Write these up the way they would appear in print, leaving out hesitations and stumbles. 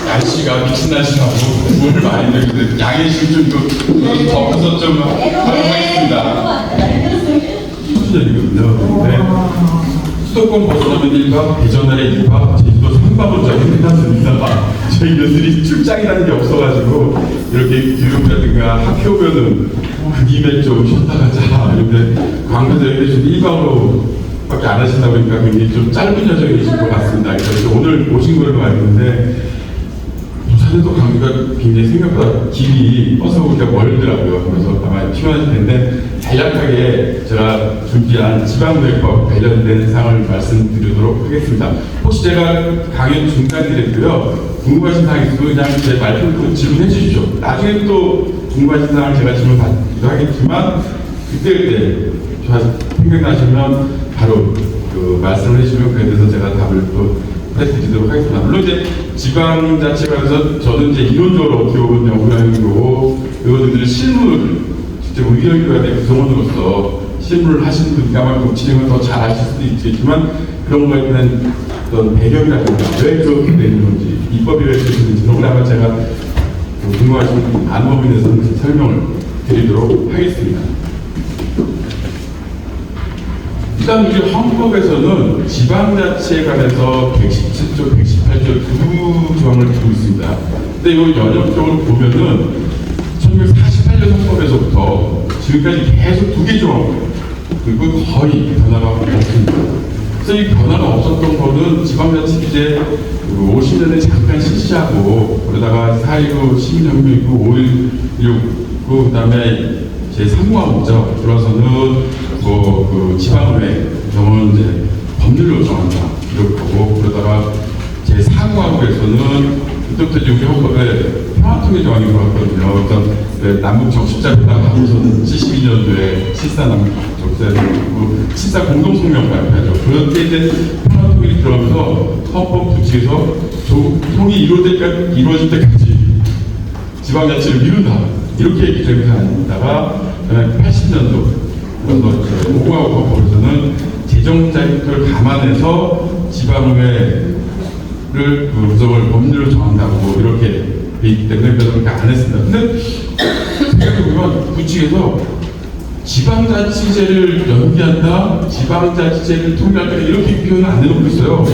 날씨가 미친 날씨라고 물을 많이 내는데 양해 좀 덮어서 좀 하겠습니다. 수준이거든요. 네. 수도권 벗어나면 1박, 대전날에 2박, 제주도 3박을 저희 해놨습니다. 저희들이 출장이라는 게 없어가지고 이렇게 교육이라든가 학교 오면은 그 김에 좀 쉬었다 가자. 이런데 광주에서 1박으로 밖에 안 하신다 보니까 굉장히 좀 짧은 여정이실 것 같습니다. 그래서 오늘 오신 걸로 알고 있는데 부산에도 강주가 굉장히 생각보다 길이 버스 오기가 멀더라고요. 그래서 아마 피곤하실 텐데 간략하게 제가 준비한 지방노예법 관련된 사항을 말씀드리도록 하겠습니다. 혹시 제가 강연 중간에 됐고요. 궁금하신 사항이 있으면 그냥 제 말씀 듣고 질문해 주십시오. 나중에 또 궁금하신 사항을 제가 질문 받기도 하겠지만 그때 생각나시면 바로 그 말씀을 해주시면 그에 대해서 제가 답을 또 해드리도록 하겠습니다. 물론 이제 지방자치관에서 저는 이제 이론적으로 어떻게 보면 연구하고 의원님들의 실무를 실제 의결교육의 구성원으로서 실무를 하시는 분이니까 아마 진행을 더 잘 하실 수도 있겠지만 그런 거에 대한 어떤 배경이라든가 왜 그렇게 되는 건지 입법이 왜 그렇게 되는지 그런 걸 아마 제가 궁금하신 안법에 대해서는 설명을 드리도록 하겠습니다. 일단 우리 헌법에서는 지방자치에 관해서 117조, 118조 두 조항을 두고 있습니다. 근데 이거 연역적으로 보면은 1948년 헌법에서부터 지금까지 계속 두 개 조항이에요. 그리고 거의 변화가 없습니다. 그래서 이 변화가 없었던 거는 지방자치 이제 50년에 잠깐 실시하고 그러다가 4.19 시민혁명 있고 5.16 그 다음에 제3공화국죠. 들어서는 그 지방의회 경우는 이제 법률로 정한다 이렇게 보고 그러다가 제4공화국에서는 그때부터 우리 헌법에 평화통일 조항이 들어왔거든요. 그래서 남북 적십자회담 하고서는 72년도에 7.4 남북 적십자회담 7.4 공동성명 발표하죠. 그럴 때 이제 평화통일이 들어가면서 헌법 부칙에서 통이 이루어질 때까지 지방자치를 미룬다 이렇게 규정하다가 80년도 공화국 헌법에서는 재정자유를 감안해서 지방의회를 그 구성을 법률로 정한다고 이렇게 돼 있기 때문에 그렇게 안 했습니다. 근데 생각해보면 부칙에서 지방자치제를 연기한다, 지방자치제를 통일한다 이렇게 표현을 안 해놓고 있어요.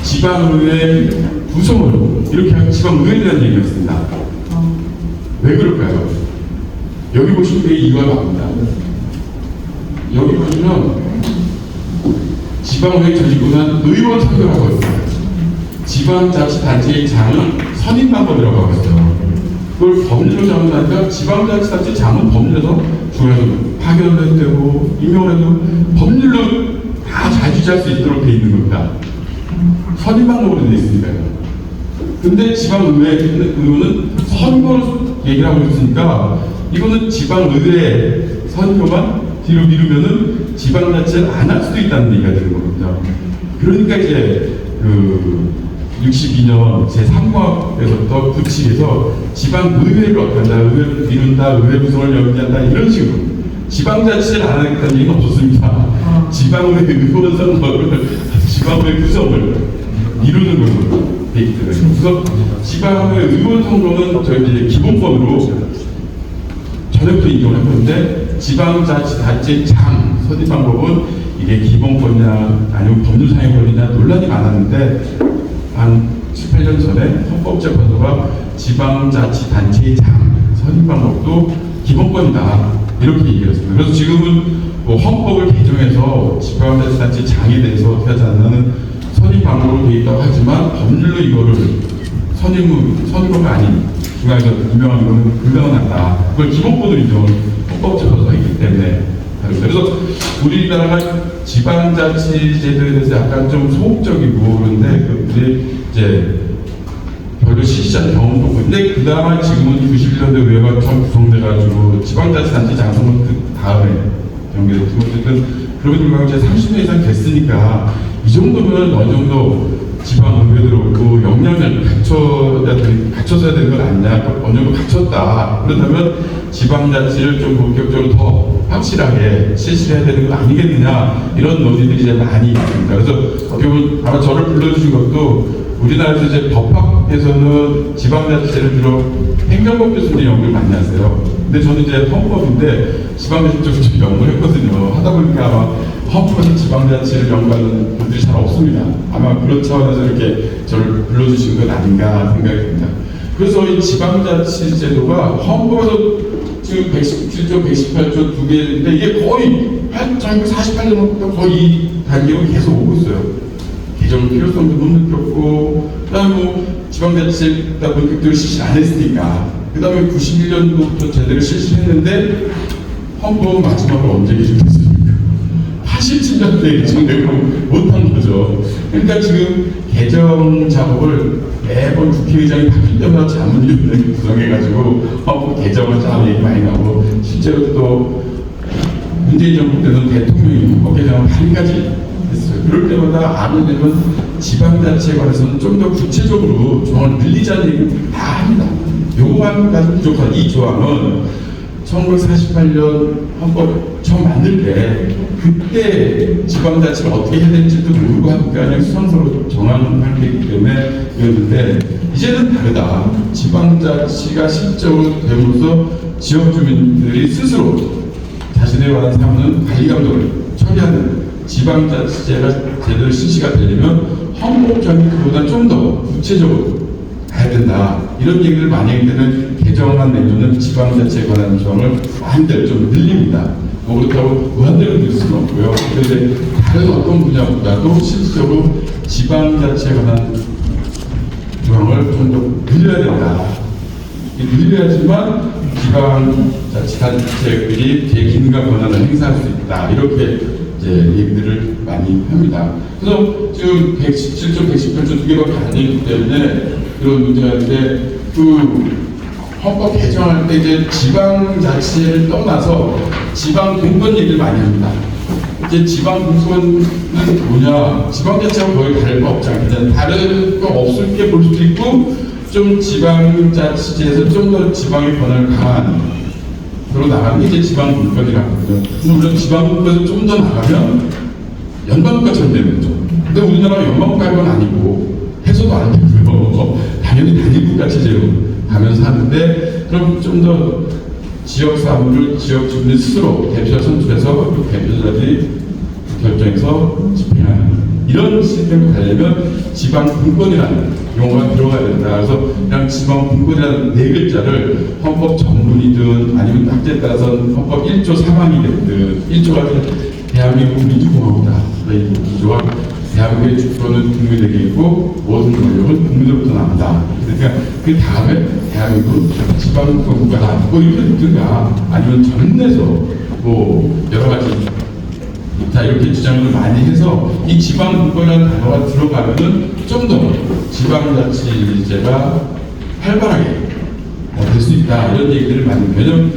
지방의회 구성을 이렇게 하면 지방의회에 대한 얘기가 있습니다. 왜 그럴까요? 여기 보시면 되게 이유가 나옵니다. 여기 보시면 지방의회 조직구는 의원 선거라고 있어요. 지방자치단체의 장은 선임 방법이라고 하고 있어요. 그걸 법률로 정한다니까 지방자치단체 장은 법률에서 중요해서 파견을 해도 되고 임명을 해도 법률로 다 잘 주지할 수 있도록 돼 있는 겁니다. 선임 방법으로 돼 있으니까요. 근데 지방의회는 선거로 얘기를 하고 있으니까 이거는 지방의회 선거만 뒤로 미루면은 지방자치를 안 할 수도 있다는 얘기가 되는 겁니다. 그러니까 이제 그 62년 제3공화국에서부터 부칙에서 지방의회를 어떻게 한다, 의회를 미룬다, 의회 구성을 연기한다 이런 식으로 지방자치를 안 하겠다는 얘기는 없었습니다. 지방의회 의원 선거를 지방의회 구성을 미루는 걸로 돼 있기 때문에 그래서 지방의회 의원 선거는 저희 이제 기본권으로 전에부터 인정을 했는데 지방자치단체 장 선임 방법은 이게 기본권이냐 아니면 법률상의 권리냐 논란이 많았는데 한 7, 8년 전에 헌법재판소가 지방자치단체의 장 선임 방법도 기본권이다 이렇게 얘기했습니다. 그래서 지금은 뭐 헌법을 개정해서 지방자치단체 장에 대해서 어떻게 하지 않는 선임 방법으로 되어 있다고 하지만 법률로 이거를 선임법이 아닌 중앙에서 임명한 거는 불가능하다. 그걸 기본권으로 인정을 헌법재판소가 있기 때문에 그래서 우리나라가 지방자치제도에 대해서 약간 좀 소극적이고 그런데 이제 별로 실시한 경험도 없고 근데 그나마 지금은 91년도 의회가 처음 구성돼가지고 지방자치단체 장성은 그 다음에 연계됐지만 어쨌든 그러고 불구하고 이제 30년 이상 됐으니까 이 정도면 어느 정도 지방의회들 없고 역량을 갖춰서 해야 되는 건 아니냐 어느 정도 갖췄다. 그렇다면 지방자치를 좀 본격적으로 더 확실하게 실시해야 되는 거 아니겠느냐 이런 논의들이 이제 많이 있습니다. 그래서 어떻게 보면 아마 저를 불러주신 것도 우리나라에서 이제 법학에서는 지방자치를 주로 행정법 교수님 연구를 많이 하세요. 근데 저는 이제 헌법인데 지방자치 쪽을 좀 연구를 했거든요. 하다 보니까 아마 헌법에서 지방자치를 연구하는 분들이 잘 없습니다. 아마 그런 차원에서 이렇게 저를 불러주신 건 아닌가 생각이 듭니다. 그래서 이 지방자치 제도가 헌법에서 지금 117조, 118조 두 개인데 이게 거의 1948년부터 거의 이 단계로 계속 오고 있어요. 개정 필요성도 못 느꼈고, 그 다음에 뭐 지방자치가 본격적으로 실시 안 했으니까, 그 다음에 91년도부터 제대로 실시했는데 헌법 마지막으로 언제 개정됐습니까? 87년도에 지금 못한 거죠. 그러니까 지금 개정 작업을 매번 국회의장이 바뀔 때마다 자문위원회 구성해가지고 헌법 개정을 참 얘기 많이 나오고, 실제로 또 문재인 정부 때는 대통령이 헌법 개정을 8일까지 했어요. 그럴 때마다 안 되면 지방자치에 관해서는 좀 더 구체적으로 조항을 늘리자는 얘기를 다 합니다. 요거만 가지고 부족한 이 조항은 1948년 헌법 처음 만들 때 그때 지방자치를 어떻게 해야 될지도 모르고 하니까 그냥 수성스러워 정하는 거기 때문에 그랬는데, 이제는 다르다. 지방자치가 실적으로 됨으로써 지역 주민들이 스스로 자신에 관한 사무는 관리감독을 처리하는 지방자치제가 제대로 실시가 되려면 헌법적인 그보다 좀 더 구체적으로 가야 된다. 이런 얘기를 많이 하기 때문에 개정안 내면은 지방자치에 관한 조항을 많이들 좀 늘립니다. 뭐 그렇다고 무한대로 늘 수는 없고요. 그런데 다른 어떤 분야보다도 실질적으로 지방자치에 관한 조항을 좀 더 늘려야 된다. 늘려야지만 지방자치단체들이 제 기능과 권한을 행사할 수 있다. 이렇게 이제 얘기들을 많이 합니다. 그래서 지금 117조, 118조 두 개밖에 안 되기 때문에 그런 문제가 있는데, 그 헌법 개정할 때 이제 지방자치를 떠나서 지방분권 얘기를 많이 합니다. 이제 지방분권은 뭐냐? 지방자치하고 거의 다를 거 없지 않겠냐? 다를 거 없을 게 볼 수도 있고, 좀 지방자치제에서 좀 더 지방의 권한을 강한 그로 나가는 게 이제 지방분권이라고 하거든요. 물론 지방분권에서 좀 더 나가면 연방국가처럼 되는 거죠. 근데 우리나라가 연방국가는 아니고 해소도 안 되고요. 당연히 단일국가 체제로 가면서 하는데, 그럼 좀 더 지역 사무를 지역 주민 스스로 대표 선출해서 그 대표자들이 결정해서 집행하는 이런 시스템을 가려면 지방분권이라는 용어가 들어가야 된다. 그래서 그냥 지방분권이라는 네 글자를 헌법 전문이든 아니면 학제에 따라서는 헌법 1조 3항이 됐든, 1조가 대한민국 민주공화국이다. 이 기조와 대한민국의 주권은 국민에게 있고 모든 권력은 국민으로부터 나온다. 그러니까 그 다음에 대한민국은 지방국가다. 뭐 이렇게 듣든가 아니면 전내서 뭐 여러 가지 자 이렇게 주장을 많이 해서 이 지방국가라는 단어가 들어가면은 좀 더 지방자치제가 활발하게 될 수 있다. 이런 얘기들을 많이. 왜냐면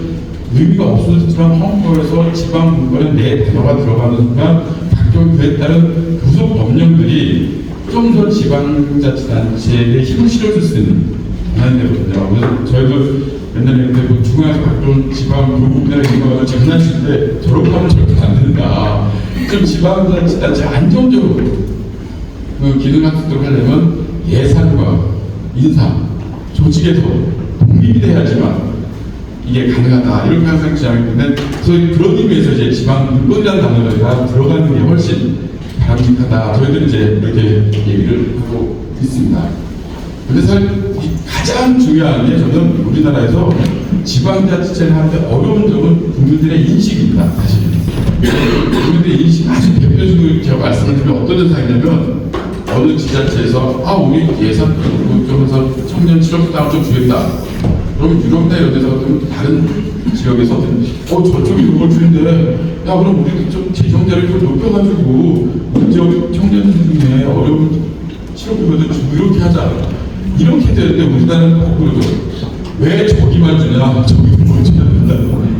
의미가 없어졌지만 헌법에서 지방분권에 네 단어가 들어가는 순간 각종 그에 따른 부속 법령들이 좀 더 지방자치단체에게 힘을 실어줄 수 있는 방안이거든요. 그래서 저희도 옛날에 뭐 중앙에서 각종 지방교국이나 이런 거 장난칠 때 저렇게 하면 절대 안 된다. 좀 지방자치단체 안정적으로 그 기능학습을 하려면 예산과 인사, 조직에서 독립이 돼야지만 이게 가능하다. 이렇게 항상 주장하기 때문에 저희 그런 의미에서 이제 지방분권이라는 단어가 들어가는 게 훨씬 바람직하다. 저희들은 이제 이렇게 얘기를 하고 있습니다. 근데 사실 가장 중요한 게 저는 우리나라에서 지방자치제를 하는데 어려운 점은 국민들의 인식입니다. 사실 국민들의 인식 아주 대표적으로 제가 말씀드리면 어떤 현상이냐면, 어느 지자체에서 우리 예산 좀 해서 청년 실업수당을 좀 주겠다. 그럼 유럽이나 이런 데서 좀 다른 지역에서 저쪽이 이런 걸 주는데 야 그럼 우리도 좀 재정자를 좀 높여가지고 우리 지역 청년들 중에 어려운 실업급여도 주고 이렇게 하자. 이렇게 되는데 우리나라는 거꾸로죠. 왜 저기만 주냐, 저기는 못 주냐,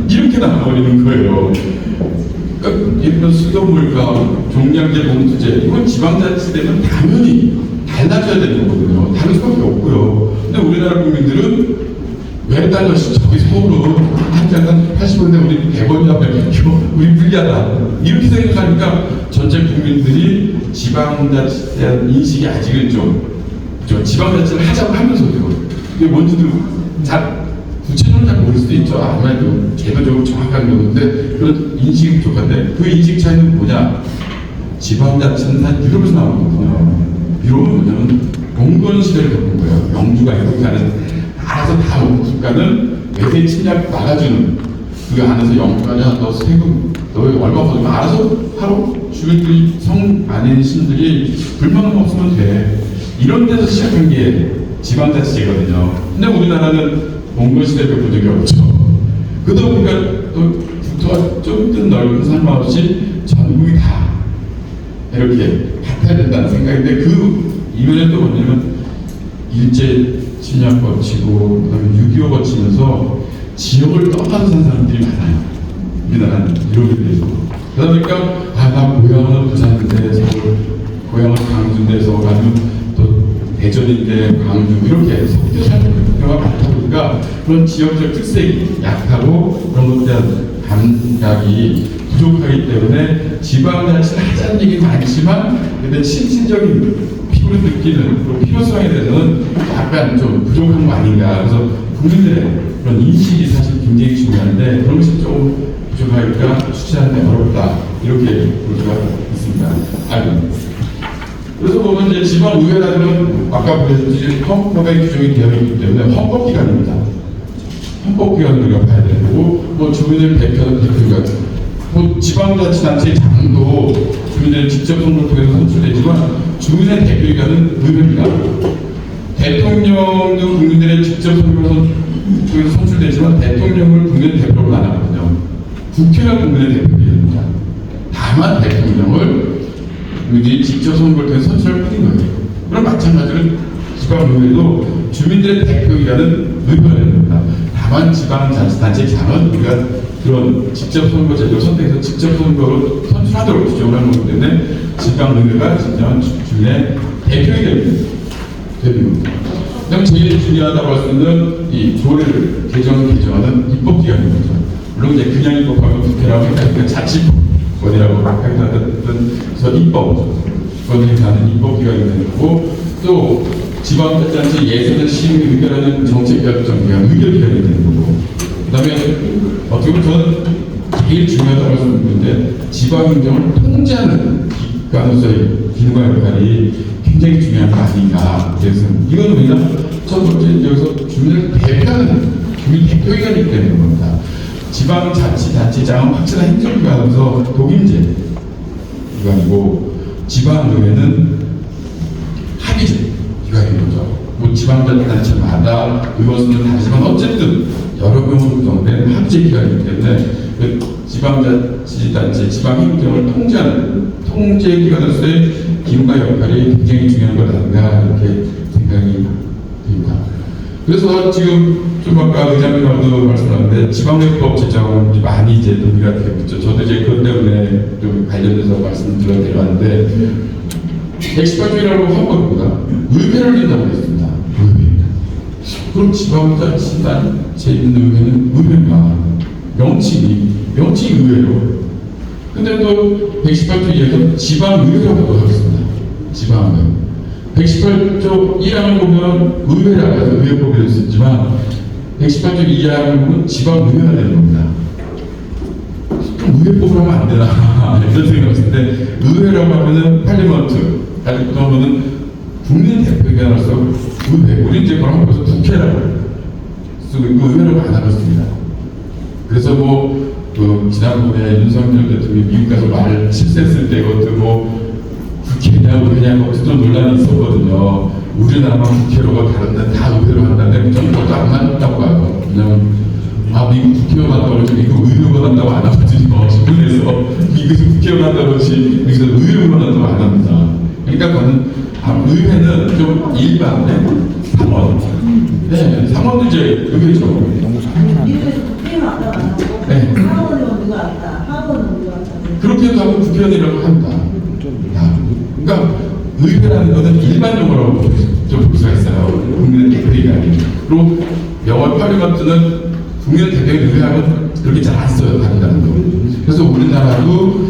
이렇게 나와버리는 거예요. 그러니까 예를 들어 수돗물가, 종량제, 봉투제 이건 지방자치 되면 당연히 달라져야 되는 거거든요. 다를 수밖에 없고요. 근데 우리나라 국민들은 매달 저기 서울은 한 80원인데 우리 100원이야 100원 우리 불리하다 이렇게 생각하니까 전체 국민들이 지방자치에 대한 인식이 아직은 좀 지방자치를 하자고 하면서도 이게 뭔지도 잘 구체적으로 잘 모를 수도 있죠. 아무래도 제도적으로 정확하게 모르는데 그런 인식이 부족한데 그 인식 차이는 뭐냐? 지방자치는 다 유럽에서 나온 거거든요. 유럽은 뭐냐면 봉건 시대를 겪은 거예요. 영주가 이렇게 하는 알아서 다 먹는 국가는 외세 침략 막아주는 그 안에서 영주가냐 너 세금 너 얼마 받으면 알아서 하루 주민들이 성 아닌 신들이 불만은 없으면 돼. 이런 데서 시작한 게 지방자치제거든요. 근데 우리나라는 몽골 시대 겪은 적이 없죠. 그러다 보니까 또 국토가 좀 넓은 산마없이 전국이 다 이렇게 같아야 된다는 생각인데 그 이면에 또 뭐냐면 일제 침략 거치고 그다음에 6.25 거치면서 지역을 떠나는 사람들이 많아요. 우리나라는 이렇게 돼서 그러다 보니까 나 고향은 부산인데 서울 고향은 강주인데 아니면 또 대전인데 광주 이렇게 서울에 사는 경우가 많다 보니까 그런 지역적 특색이 약하고 그런 것에 대한 감각이 부족하기 때문에 지방자치를 하자는 얘기 많지만 근데 실질적인 피부를 느끼는 그런 필요성에 대해서는 약간 좀 부족한 거 아닌가. 그래서 국민들의 그런 인식이 사실 굉장히 중요한데 그런 것이 좀 부족하니까 추진하는 데 어렵다 이렇게 볼 수가 있습니다. 그래서 보면 이제 지방의회라는 건 아까 보셨듯이 헌법에 규정이 되어 있기 때문에 헌법기관입니다. 헌법기관을 우리가 봐야 되는 거고 뭐 주민을 대표하는 대표기관 뭐 지방자치단체 장도 주민들이 직접 선거를 통해서 선출되지만 주민의 대표기관은 의회입니다. 대통령도 국민들의 직접 선거를 통해서 선출되지만 대통령을 국민의 대표로 안 하거든요. 국회가 국민의 대표기관입니다. 다만 대통령을 국민들이 직접 선거를 통해서 선출할 뿐인 거예요. 그럼 마찬가지로 지방의회도 주민들의 대표기관은 의회가 됩니다. 다만 지방자치단체장은 우리가 그런 직접 선거 제도를 선택해서 직접 선거로 선출하도록 규정을 하는 거기 때문에 지방의회가 진정한 주민의 대표가 됩니다. 그다음 제일 중요하다고 할 수 있는 이 조례를 개정하는 입법기관인 거죠. 물론 이제 그냥 입법하면 국회라고 생각하니까 자치법원이라고 하기도 하던 입법권 행사하는 입법기관이 되는 거고 또 지방자치단체 예산을 시행 의결하는 정책결정기관 의결기관이 되는 거고 그 다음에 어떻게 보면 저는 제일 중요하다고 말씀드리는데 지방행정을 통제하는 기관으로서의 기능과 역할이 굉장히 중요한 거 아닌가. 그래서 이건 뭐냐? 첫 번째 여기서 주민을 대표하는 주민 대표기관이기 때문에 겁니다. 지방자치단체장은 확실한 행정기관으로서 독임제 기관이고 지방의회는 합의제 기관인 거죠. 뭐 지방자치단체마다 의원수는 다르지만 어쨌든 여러 명으로 구성된 합의제 기관이기 때문에 그 지방자치단체 지방행정을 통제하는 통제기관으로서의 기능과 역할이 굉장히 중요한 것 아닌가 이렇게 생각이 듭니다. 그래서 지금 좀 아까 의장님하고도 말씀하셨는데 지방의법 제정은 많이 이제 논의가 되고 있죠. 저도 이제 그것 때문에 좀 관련돼서 말씀드려 내려왔는데 118조라고 헌법입니다. 의회를 낸다고 했습니다. 의회. 그럼 지방자치단체 있는 의회는 의회가 명칭이 의회로. 근데 또 118조 이하에서 지방의회라고 하겠습니다. 지방의회. 118조 1항을 보면 의회라고 해서 의회법이 될 수 있지만 118조 2항을 보면 지방의회가 되는 겁니다. 의회법을 하면 안 되나 이런 생각이 드는데 의회라고 하면은 팔리먼트 아니 보통은 국민 대표기관으로서 의회 우리 이제 그런 거서 국회라고 쓰고 의회라고 안 하고 있습니다. 그래서 지난번에 윤석열 대통령이 미국 가서 말을 실수했을 때 그것도 국회냐 의회냐 어쨌든 논란이 있었거든요. 우리나라만 국회로가 다른데 다 의회로 한다는데 저는 그것도 안 맞다고 봐요. 왜냐면 미국 국회의원 한다고 그러지 미국 의회의원 한다고 안 하거든요. 신문에서 미국에서 국회의원 한다고 그러지 여기서 의회의원 한다고 안 합니다. 그러니까 저는 의회는 좀 일반의 상원 상원도 이제 의회죠. 미국에서 국회의원 한다고 안 하고 하원의원 누가 한다 하원은 누가 한다 그렇게도 하고 국회의원이라고 한다. 그러니까 의회라는 것은 일반 용어라고 좀 볼 수가 있어요. 국민의 대표기관이. 그리고 영어 파리먼트는 국민을 대표의 의회하면 그렇게 잘 안 써요. 다른다는 거. 그래서 우리나라도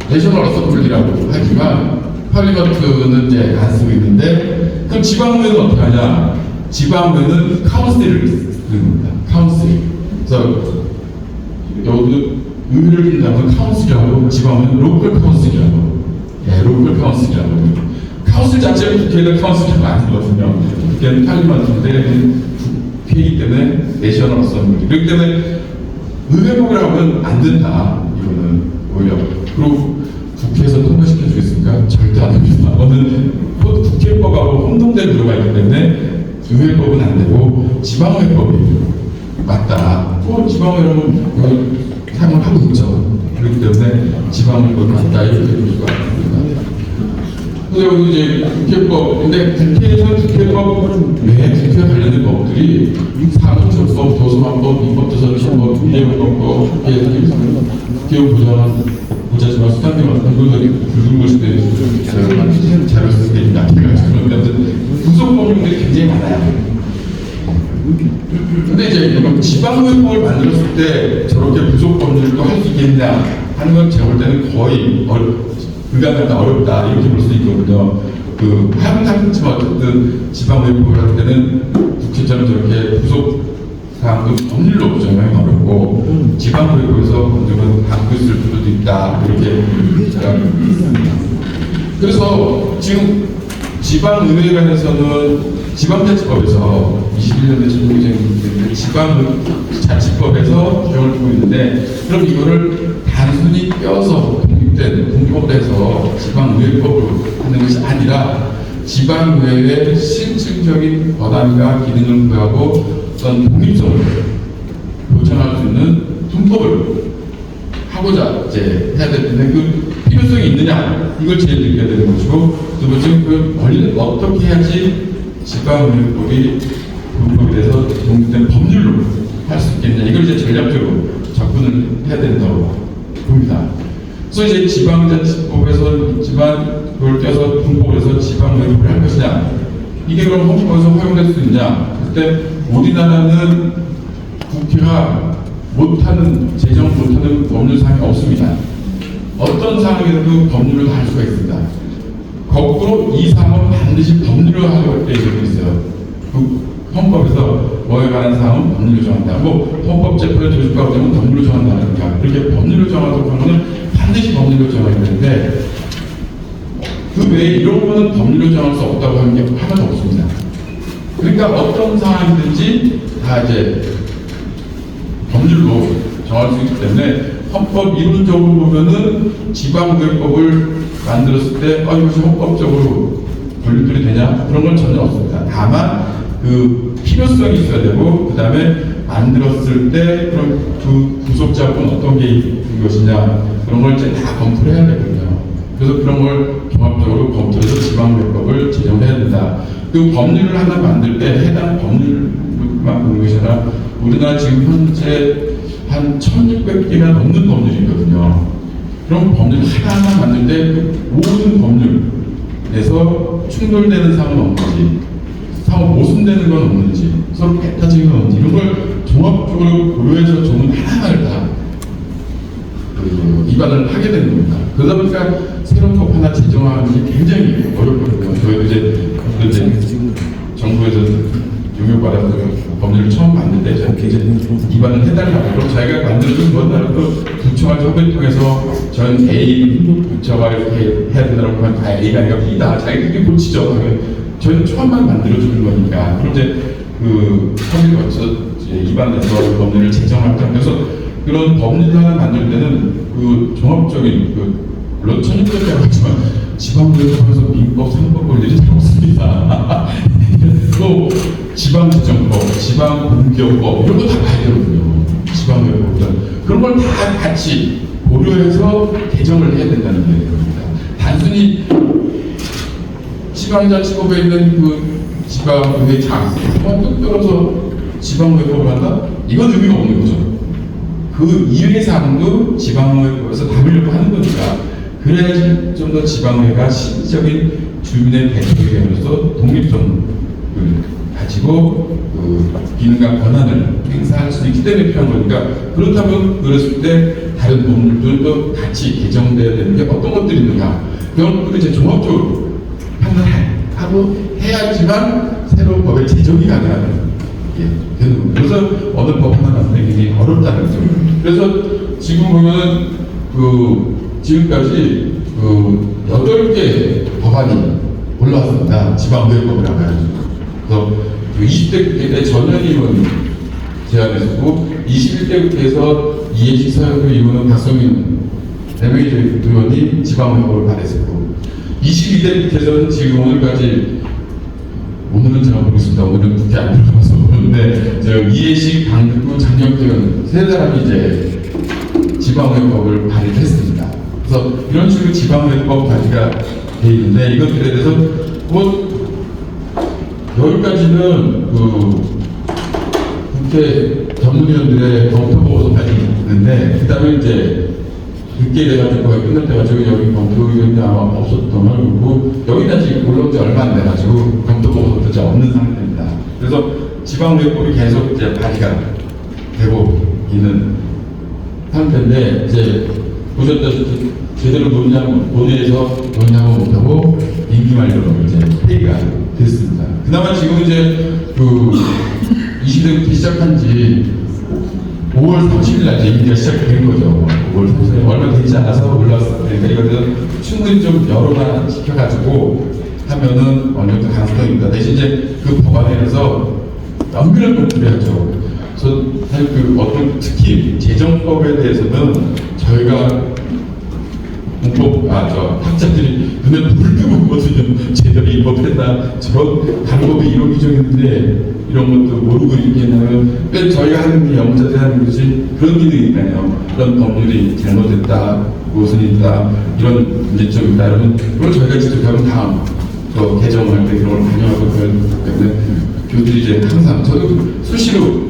내셔널 어서블리라고 하지만 파리먼트는 이제 안 쓰고 있는데, 그럼 지방의회는 어떻게 하냐? 지방의회는 카운슬을 쓰는 겁니다. 카운슬. 그래서 여기도 의회를 빈다면 카운슬이라고, 지방은 로컬 카운슬이라고. 예, 로컬 카운슬이라고. 카운슬 자체는 국회에는 카운슬이 아니거든요. 국회는 파리먼트인데 국회이기 때문에 내셔널 어서블리. 그렇기 때문에 의회법을 하면 안 된다. 이거는 오히려. 그리고 국회에서 통과시켜 주겠습니까? 절대 안 됩니다. 오늘 국회법하고 혼동된 구조가 있기 때문에 의회법은 안 되고 지방의회법이 맞다. 지방의회는 사용을 하고 있죠. 그렇기 때문에 지방의회법이 맞다. 이렇게 볼 수가 있습니다. 그래서 이제 국회법, 근데 국회에서 국회법 외에 국회 관련된 법들이 사무처법, 도서관법, 입법조사처법, 비례법법, 국회의원 보좌지만 수단된 것들이 굵은 것이 되어있어요. 자료 쓸 때 그런데 구속법률들이 굉장히 많아요. 근데 이제 지방의회법을 만들었을 때 저렇게 구속법률도 할 수 있겠냐 하는 건 제가 볼 때는 거의 불가능하다, 어렵다 이렇게 볼 수 있거든요. 하지만 어쨌든 지방의회법을 할 때는 국회처럼 저렇게 구속사항도 법률로 규정하기 어렵고 지방의회법에서 건드면 담고 있을 수도 있다 이렇게 제가 그래서 지금 지방의회 관해서는 지방자치법에서 21년도에 제정된 지방자치법에서 규정을 두고 있는데, 그럼 이거를 단순히 껴서 독립된 공법에서 지방의회법으로 하는 것이 아니라 지방의회의 실질적인 권한과 기능을 부여하고 어떤 독립성을 보장할 수 있는 통법을 하고자 이제 해야 될 텐데, 그 필요성이 있느냐 이걸 제일 느껴야 되는 것이고, 두 번째 그 원리는 어떻게 해야지 지방의회법이 공법이 돼서 독립된 법률로 할 수 있겠냐, 이걸 이제 전략적으로 접근을 해야 된다고 봅니다. 그래서 이제 지방자치법에서 있지만 그걸 껴서 분법에서 지방의회법을 할 것이냐, 이게 그럼 헌법에서 허용될 수 있냐? 그때 우리나라는 국회가 못하는, 제정 못하는 법률 사항이 없습니다. 어떤 사항이라도 법률로 다 할 수가 있습니다. 거꾸로 이 사항은 반드시 법률로 하려고 되어 있어요. 헌법에서 뭐에 관한 사항은 법률로 정한다. 헌법재판의 조직과 되면 법률로 정한다니까. 이렇게 법률로 정하도록 하면 반드시 법률로 정해야 되는데, 그 외에 이런 거는 법률로 정할 수 없다고 하는 게 하나도 없습니다. 그러니까 어떤 상황이든지 다 이제 법률로 정할 수 있기 때문에, 헌법 이론적으로 보면은 지방의회법을 만들었을 때 이것이 헌법적으로 분류들이 되냐, 그런 건 전혀 없습니다. 다만 그 필요성이 있어야 되고, 그 다음에 만들었을 때 그럼 그 구속자분 어떤 게 있는 것이냐, 그런 걸 이제 다 검토를 해야 되거든요. 그래서 그런 걸 종합적으로 검토해서 지방의회법을 제정해야 된다. 그 법률을 하나 만들 때 해당 법률만 보는 것이 아니라, 우리나라 지금 현재 한 1600개가 넘는 법률이 있거든요. 그럼 법률 하나하나 만들 때 그 모든 법률에서 충돌되는 사항은 없는지, 사항 모순되는 건 없는지, 서로 배타적인 건 없는지, 이런 걸 종합적으로 고려해서 조문 하나하나를 다 입안을 하게 되는 겁니다. 그러다 보니까 새로운 법 하나 제정하는 게 굉장히 어렵거든요. 저희도 이제 정부에서 용역받아서 법률을 처음 만들 때 입안을 해달라고, 그럼 자기가 만들어준 건 다른 또 부처와 협의를 통해서 전 A 부처가 이렇게 해야 된다고 하면 다 A가 아니라 B다, 자기가 그게 고치죠. 저희는 처음만 만들어주는 거니까. 그럼 이제 그 협의를 거쳐 입안에서 법률을 제정할 때, 그래서 그런 법률을 하나 만들 때는 그 종합적인 물론 1600개라고 하지만 지방의회법에서 민법, 상법 권리들이 잘 없습니다. 또 지방재정법, 지방공기업법 이런 거 다 봐야 되거든요. 지방의회법은 그런 걸 다 같이 고려해서 개정을 해야 된다는 얘기입니다. 단순히 지방자치법에 있는 그 지방의회 장만 뚝 떨어서 지방의회법을 한다? 이건 의미가 없는 거죠. 그 이외의 사항도 지방의회법에서 담으려고 하는 거니까, 그래야지 좀 더 지방의회가 실질적인 주민의 대표에게로서 독립성을 가지고 가지고 그 기능과 권한을 행사할 수 있기 때문에 필요한 거니까 그렇다면 그랬을 때 다른 법률들도 같이 개정돼야 되는 게 어떤 것들이 있는가 그런 것들을 이제 종합적으로 판단하고 해야지만 새로운 법의 제정이 가능한 되는 거예요. 그래서 어느 법 하나 만드는 게 굉장히 어렵다는 거죠. 그래서 지금 보면 지금까지 8개 법안이 올라왔습니다. 지방의회법이라고 해가지고. 그래서 20대 국회 때 전현희 의원이 제안했었고 21대 국회에서 이해식 서영교 의원은 박성민 대명의 의원이 지방의회법을 발의했고 22대 국회에서는 지금 오늘은 제가 모르겠습니다. 오늘은 국회 안 들어가서 모르는데 이해식, 강득구, 장영태 의원 세 사람이 이제 지방의회법을 발의했습니다. 그래서 이런 식으로 지방의회법 발의가 돼 있는데 이것들에 대해서 여기까지는 국회 전문위원들의 검토 보고서까지 있는데 그 다음에 이제 늦게 돼가지고 끝날 때 가지고 여기 검토 의견이 아마 없었던 걸 보고 여기는 아직 올라온 지 얼마 안 돼가지고 검토 보고서도 이제 없는 상태입니다. 그래서 지방의회법이 계속 이제 발의가 되고 있는 상태인데 이제 보셨다시피 제대로 논의해서 논의하고 못하고 임기 만료로 이제 회의가 됐습니다. 그나마 지금 이제 20대 시작한 지 5월 30일 날 이제 임기가 시작된 거죠. 5월 30일 얼마 되지 않아서 올라왔어요. 그러니까 이거는 충분히 좀 여론화 시켜가지고 하면은 어느 정도 가능성이 있다. 대신 이제 그 법안에 대해서 연결을 좀 드려야죠. 그래서 사실 특히 재정법에 대해서는 저희가 학자들이 눈에 불을 끄고 보거든요. 제대로 이 법했나 저런 방법이 이런 규정인데 이런 것도 모르고 있겠냐면 저희가 하는 게 영자들 하는 것이 그런 기능이 있나요? 그런 법률이 잘못됐다, 무슨 있다, 이런 문제점이 있다. 여러분 그걸 저희가 직접 하면 다음 또 개정할 때 그런 걸 반영하고 그러기 때문에 교수들이 이제 항상 저도 수시로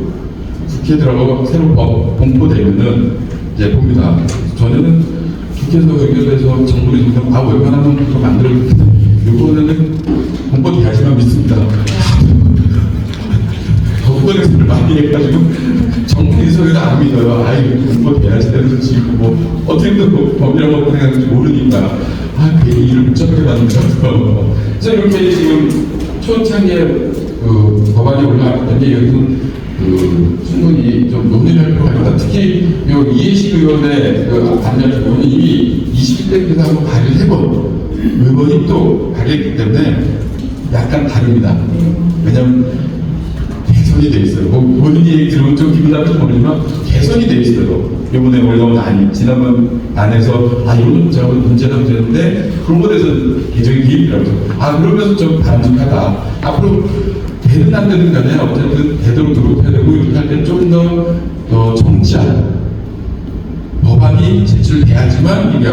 국회 들어가고 새로운 법 공포되면은 이제 봅니다. 저는 국회에서 의결돼서 정부를 정상 웬만하면 그거 만들었는데 이번에는 공포돼야지만 믿습니다. 공포대서를 많이 해가지고 정부에서도 안 믿어요. 공포돼야지 되는 거지 뭐 어떻게 법이라고 먹고 생각하는지 모르니까 괜히 일을 복잡하게 만든 것 같아서 그래서 이렇게 지금 초창기에 법안이 올라왔던 게 여기서 충분히 좀 논의를 할 필요가 있다. 특히 이해식 의원의 안전 의원이 이미 21대 국회에서 한번 발의를 해본 의원이 또 발의했기 때문에 약간 다릅니다. 왜냐하면 개선이 돼 있어요. 본인 얘기 들으면 좀 기분 나쁠지 모르지만 개선이 돼 있어요. 이번에 올라온 지난번 안에서 이거는 제가 문제가 되는데 그런 것에 대해서 개정이 개입이라고 그러면서 좀 바람직하다. 앞으로 되든 안 되든 간에 어쨌든 되도록 노력해야 되고 이렇게 할 때 좀 더 정치한 법안이 제출돼야지만 이게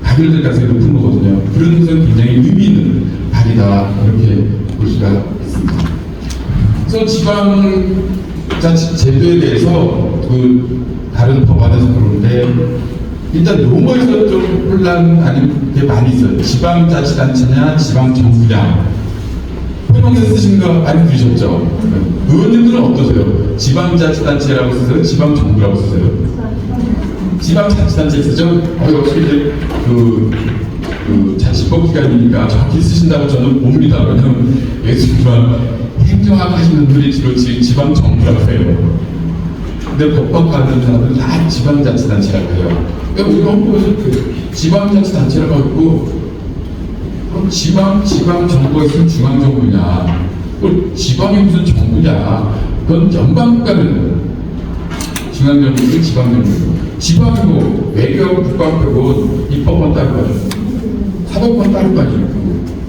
가결될 가능성이 높은 거거든요. 그런 것은 굉장히 의미 있는 발의다 이렇게 볼 수가 있습니다. 그래서 지방자치 제도에 대해서 다른 법안에서 그러는데 일단 용어에서 좀 혼란 아닌 게 많이 있어요. 지방자치단체냐 지방정부냐 회동에서 쓰신 거 많이 들으셨죠? 의원님들은 어떠세요? 지방자치단체라고 쓰세요? 지방정부라고 쓰세요? 지방자치단체 쓰죠? 역시 이제 자치법 기관이니까 정확히 쓰신다고 저는 봅니다. 왜냐면 예수님과 행정학 하시는 분들이 주로 지방정부라고 해요. 근데 법학 가는 사람들은 다 지방자치단체라고 해요. 그러니까 우리가 헌법에서 지방자치단체라고 하고 그럼 지방정부가 있으면 중앙정부냐? 그럼 지방이 무슨 정부냐? 그건 연방국가는 중앙정부고 지방정부고 지방이고 외교하고 국가하고 입법만 따로 가지고 사법만 따로 가지고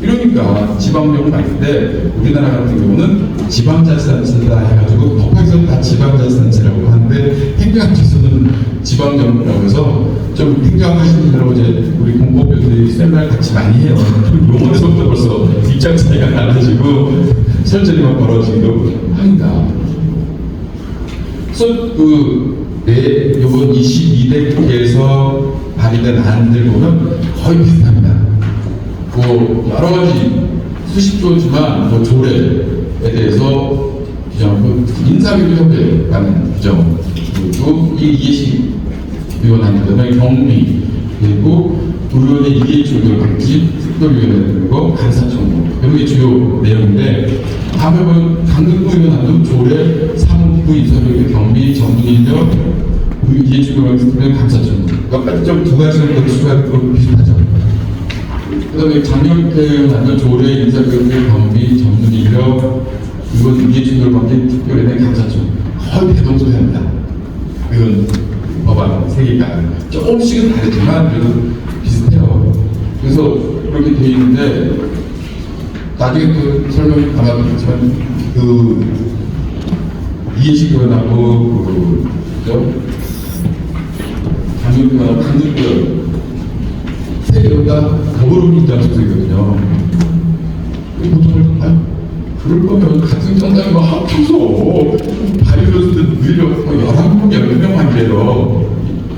이러니까 지방정부 맞는데 우리나라 같은 경우는 지방자치단체다 해가지고 법학에서는 다 지방자치단체라고 하는데 행정학에서는 지방정부라고 해서 좀 행정하시는 분들하고 이제 우리 공법교수들이 세미나를 같이 많이 해요. 용어에서부터 벌써 입장 차이가 나가지고 설전이 벌어지기도 합니다. 그래서 이번 22대 국회에서 발의된 안들 보면 거의 비슷합니다. 여러 가지 수십 조지만 조례, 대해서 규정하고 인사규칙 협회라는 규정, 그리고 이 이해식 위원한테는 경비, 그리고 의원의 이해충돌 방지 특별위원회, 그리고 감사청구, 이런 게 주요 내용인데, 다음에 보면 강등구 위원한도 조례, 사무부 인사교육 경비, 전문인력, 이해충돌 방지 특별 감사청구. 그러니까 좀두 가지는 더 추가하고 비슷하죠. 그 다음에 장영태 의원한도 조례, 인사교육 경비, 전문인력, 이건 이해충돌 방지 특별위원회 감사청구. 거의 대동소이합니다. 이건 법안 세 개가 조금씩은 다르지만 그래도 비슷해요. 그래서 그렇게 돼 있는데 나중에 또 설명 아마 드리지만 그 이해식 의원하고 그죠? 장윤표하고 강준표 세 개가 더불어민주당 소속이거든요. 보통 그럴 거면 같은 정당이 막 합쳐서 발의로서는 의료 11명, 12명만 돼요.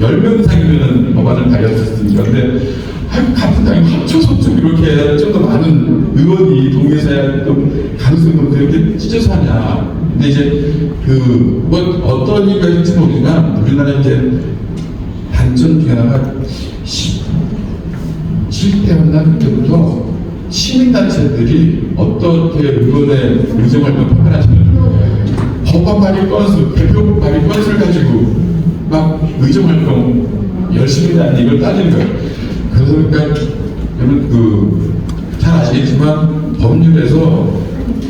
10명 이상이면 법안을 발의할 수 있으니까. 근데 같은 당이 합쳐서 좀 이렇게 좀 더 많은 의원이 동의해서 해야 좀 가능성이 뭐 그렇게 찢어서 하냐. 근데 이제 뭐 어떤 이유가 있을지 모르지만 우리나라 이제 단점 중에 하나가 17대였나 그때부터 시민단체들이 어떻게 의원의 의정활동 평가하시는 법안 발의 건수, 대표 발의 건수를 가지고 막 의정활동 열심히 하는 이걸 따지는 거예요. 그러니까 여러분 잘 아시겠지만 법률에서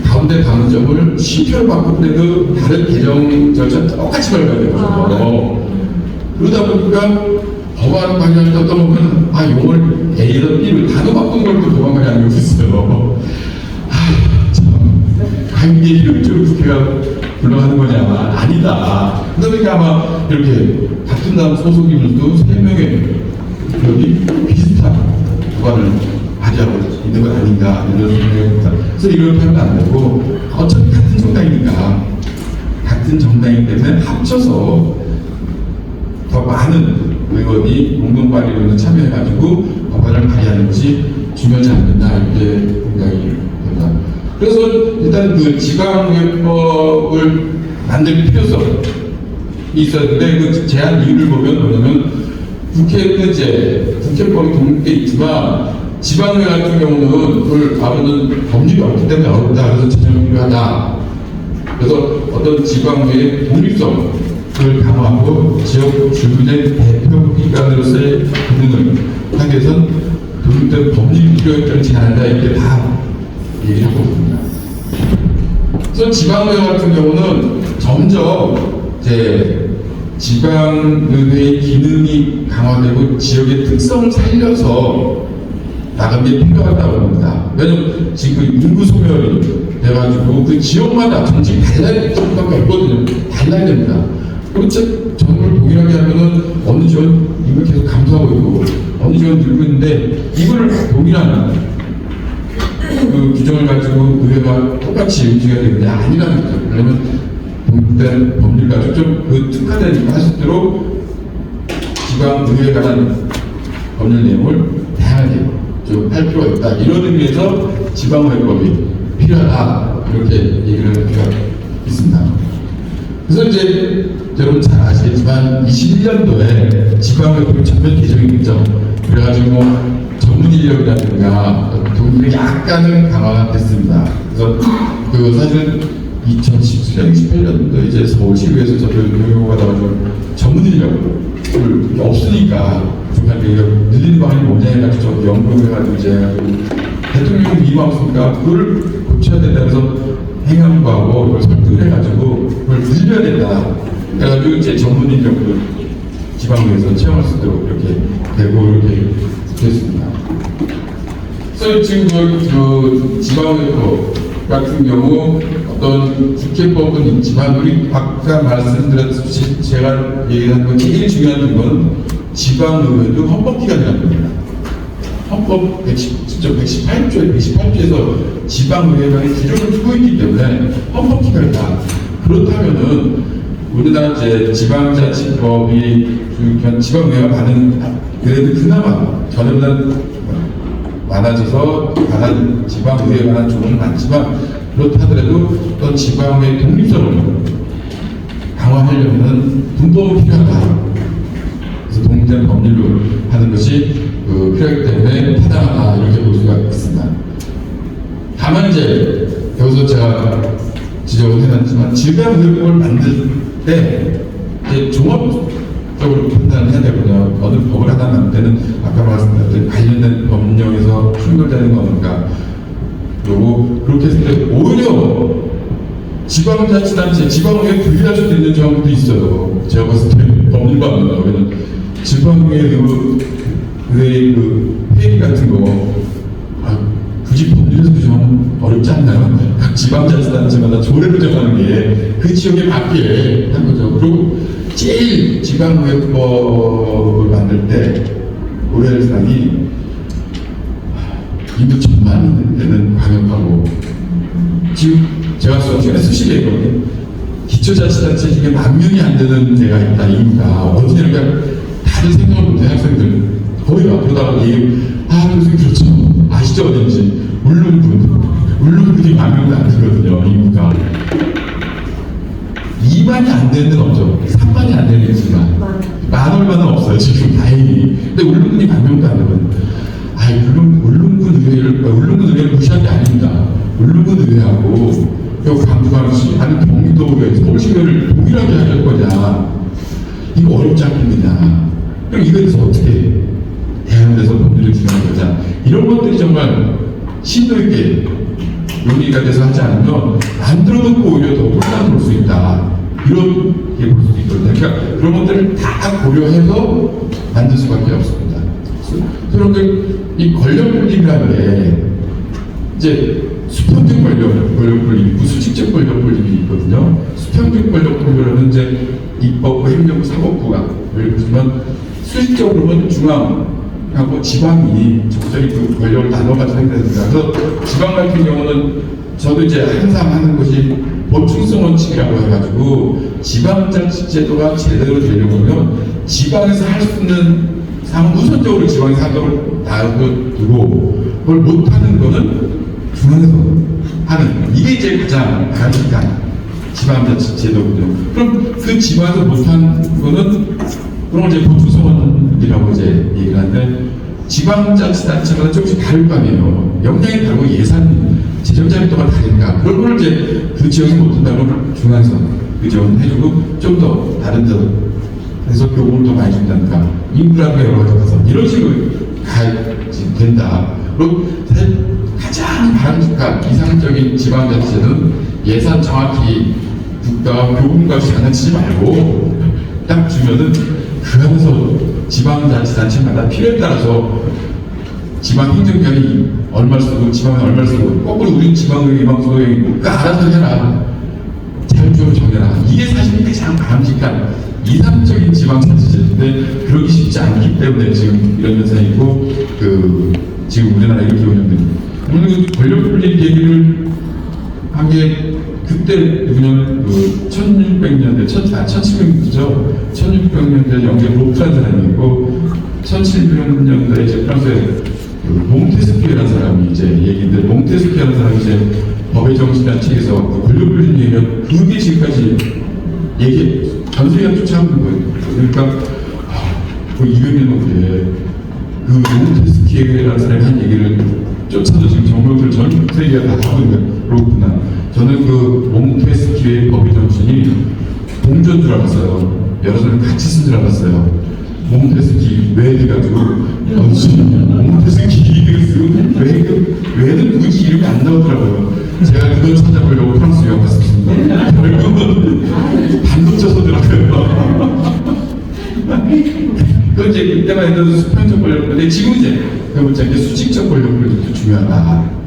가운데 강점을 10표를 받고 그래도 다른 개정 절차 똑같이 밟아야 되거든요. 그러다 보니까 법안 발의할 때 어떤 보면 용어를 A에서 B를 단어 바꾼 걸 또 법안 발의하는 경우도 있어요. 참 관계를 이쪽으로 국회가 불러가는 거냐? 아니다. 그러니까 아마 이렇게 같은 당 소속인들도 3명의 여기 비슷한 법안을 발의하고 있는 것 아닌가 이런 생각입니다. 그래서 이렇게 하면 안 되고 어차피 같은 정당이니까 같은 정당이기 때문에 합쳐서 더 많은 의원이 공동 발의론에 참여해가지고 법안을 발의하는 것이 중요하지 않는다 이렇게 생각이 됩니다. 그래서 일단 그 지방의법을 만들 필요성이 있었는데 그 제한 이유를 보면 뭐냐면 국회법이 독립돼 있지만 지방의회 같은 경우는 그걸 다루는 법률이 없기 때문에 어렵다. 그래서 제정이 필요하다. 그래서 어떤 지방의회의 독립성 을 강화하고 지역 주민의 대표 기관으로서의 기능을 하기 위해서는 독립된 법률 필요성을 제한한다 이렇게 다 얘기를 하고 있습니다. 그래서 지방의회 같은 경우는 점점 이제 지방의회의 기능이 강화되고 지역의 특성을 살려서 나가는 게 필요하다고 합니다. 왜냐면 지금 인구 소멸이 돼가지고 그 지역마다 정책이 달라야 수밖에 없거든요. 달라야 됩니다. 그렇죠. 정부를 동일하게 하면은 어느 지원 이걸 계속 감소하고 있고 어느 지원 늘고 있는데 이걸 동일한 그 규정을 가지고 의회가 똑같이 움직여야 되느냐 아니라는 거죠. 왜냐면 독립된 법률 가지고 좀 그 특화된 할수록 지방 의회에 관한 법률 내용을 다양하게 좀 할 필요가 있다. 이런 의미에서 지방의회법이 필요하다 이렇게 얘기를 할 필요가 있습니다. 그래서 이제 여러분 잘 아시겠지만 21년도에 지방의회법이 전면 개정이 됐죠. 그래가지고 전문 인력이라든가 독립이 약간은 강화가 됐습니다. 그래서 그 사실은 2017년, 18년도 이제 서울시의회에서 저도 요구가 나와가지고 전문 인력을 없으니까 중간에 늘리는 방안이 뭐냐 해가지고 연구를 해가지고 이제 대통령이 임하었으니까 그걸 고쳐야 된다 해서 행안부하고 그걸 설득을 해가지고 그걸 늘려야 된다. 그래가지고 이제 전문 인력을 지방의회에서 채용할 수 있도록 이렇게 되고 이렇게 됐습니다. 그래서 지금 그 지방의회법 같은 경우 어떤 국회법은 있지만 우리 아까 말씀드렸듯이 제가 얘기한 건 제일 중요한 건 지방의회도 헌법기관이라는 겁니다. 헌법 118조에서 지방의회만의 기준을 두고 있기 때문에 헌법기관이다. 그렇다면은 우리나라 이제 지방자치법이 지방의회가 많은 그래도 그나마 전에보다 많아져서 지방의회에 관한 조문은 많지만 그렇다 하더라도 어떤 지방의 독립성을 강화하려면 분법이 필요하다. 그래서 독립된 법률로 하는 것이 필요하기 때문에 타당하다 이렇게 볼 수가 있습니다. 다만 이제 여기서 제가 지적을 해놨지만 지방의료법을 만들 때 이제 종합적으로 판단을 해야 되거든요. 어느 법을 하나 만들 때는 아까 말씀드렸던 관련된 법령에서 충돌되는 건가, 그리고 그렇게 했을 때 오히려 지방자치단체, 지방의회 분리할 수도 있는 조항도 있어요. 제가 봤을 때 법률가입니다. 왜냐면 지방의회 그 회의 같은 거 굳이 법률에서 좀 어렵지 않나요? 각 지방자치단체마다 조례를 정하는 게 그 지역에 맞게 한 거죠. 그리고 제일 지방의회법을 만들 때 고려할 사항이 인구 1000만 되는 광역하고, 지금 제가 수업 시간에 수시게 했거든요. 기초자치단체 중에 10,000명이 안 되는 데가 있다, 인구가. 어떻게 이렇게 다들 생각을 못해, 학생들. 거의 막 그러다가 교수님 그렇죠. 아시죠? 어딘지. 울릉군이 10,000명도 안 되거든요, 인구가. 2만이 안 되는 데는 없죠. 3만이 안 되는 데가. 만 얼마는 없어요, 지금 다행히. 근데 울릉군이 10,000명도 안 되거든요. 울릉군 의회를 무시한 게 아닙니다. 울릉군 의회하고 강주광시 아니 경기도 의회, 서울시의회를 동일하게 하실 거냐, 이거 어렵지 않습니다. 그럼 이거에 대해서 어떻게 대안돼서 법률을 진행할 거냐, 이런 것들이 정말 심도 있게 논의가 돼서 하지 않으면 만들어 놓고 오히려 더 혼란을 볼 수 있다, 이렇게 볼 수도 있거든요. 그러니까 그런 것들을 다 고려해서 만들 수밖에 없습니다. 그런데 이 권력 분립이라는 게 이제 수평적 권력 분립 있고 수직적 권력 분립이 있거든요. 수평적 권력 분립은 이제 입법부, 행정부, 사법부가 보시면, 수직적으로는 중앙하고 지방이 적절히 그 권력을 나눠가지고 행사됩니다. 그래서 지방 같은 경우는 저도 이제 항상 하는 것이 보충성 원칙이라고 해가지고, 지방자치제도가 제대로 되려고 하면 지방에서 할 수 있는 상황 우선적으로 지방에서 하도록 놔두고, 그걸 못하는 거는 중앙에서 하는, 이게 이제 가장 바람직한 지방자치제도거든요. 그럼 그 지방에서 못한 거는 그런 걸 이제 보충성원이라고 이제 얘기를 하는데, 지방자치단체마다 조금씩 다를 거 아니에요. 역량이 다르고 예산 재정 자립도가 다르니까 그런 걸 이제 그 지역에서 못한다면 중앙에서 그 지역은 해주고, 좀 더 다른 데 그래서 교육을 더 많이 준다든가, 인프라가 여러 가지 가서 이런 식으로 가야지 된다. 그리고 가장 바람직한 이상적인 지방자치제는 예산 정확히 국가와 교육값이 장난치지 말고 딱 주면은 그 안에서 지방자치단체마다 필요에 따라서 지방행정기관이 얼마를 쓰고 지방은 얼마를 쓰고, 거꾸로 우리 지방의회 방송에 알아서 해라, 자율적으로 정해라, 이게 사실 가장 바람직한 이상적인 지방자치제인데 그러기 쉽지 않기 때문에 지금 이런 현상이 있고, 지금 우리나라 이렇게 운영됩니다. 오늘 권력 분립 얘기를 한 게 그때 누구냐면 1600년대, 1700년대죠. 1600년대 영국 로프라는 사람이 있고, 1700년대에 이제 프랑스의 몽테스키에라는 사람이 이제 얘기인데, 몽테스키에라는 사람이 이제 법의 정신이라는 책에서 권력 분립 얘기가 그게 지금까지 전 세계가 쫓아오는 거예요. 그러니까 200년 후에 그 몽테스키에라는 사람이 한 얘기를 쫓아서 지금 정부들 전 세계가 다 하고 있는 거예요. 그렇구나. 저는 그 몽테스키의 법의 정신이 공존 줄 알았어요. 여러 사람이 같이 쓴 줄 알았어요. 몽테스키 왜 해가지고 몽테스키 이름을 쓰고 왜는 굳이 이름이 안 나오더라고요. 제가 그걸 찾아보려고 프랑스 유학 갔습니다. 결국은 반도쳐서더라고요. 그 이제 그때만 해도 수평적 권력, 근데 지금 이제 그 문제 이제 수직적 권력도 중요하다.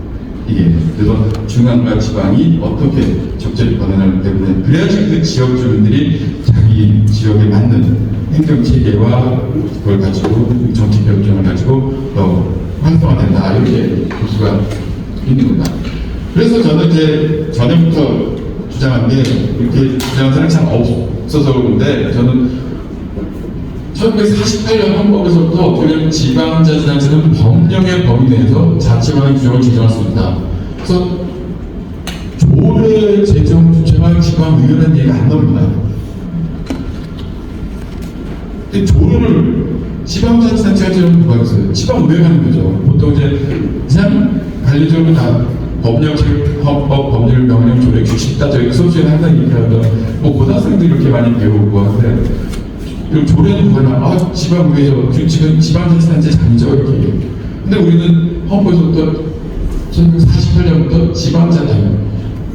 이게 그래서 중앙과 지방이 어떻게 적절히 권한하기 때문에, 그래야지 그 지역 주민들이 자기 지역에 맞는 행정 체계와 그걸 가지고 정치 결정을 가지고 더 활성화된다, 이렇게 볼 수가 있는 겁니다. 그래서 저는 이제 전에부터 주장한 게, 이렇게 주장한 사람이 참 없어서 그런데, 저는 1948년 헌법에서부터 어떻게 보면 지방자치단체는 법령의 범위 내에서 자치관의 규정을 제정할 수 있다. 그래서 올해 재정주체가 지방의회라는 얘기가 안 나옵니다. 근데 조례를 지방자치단체가 지금 누가 있어요? 지방의회가 하는 거죠. 보통 이제 그냥 관리적으로 다 법령, 헌법, 법률, 명령, 조례, 규칙 다 저희 수업 시간에 항상 이렇게 하면 뭐 고등학생들 이렇게 많이 배우고 하는데 그 조례는 뭐냐? 지방의회죠. 지금 지방자치단체 장이죠 이렇게. 근데 우리는 헌법에서부터 1948년부터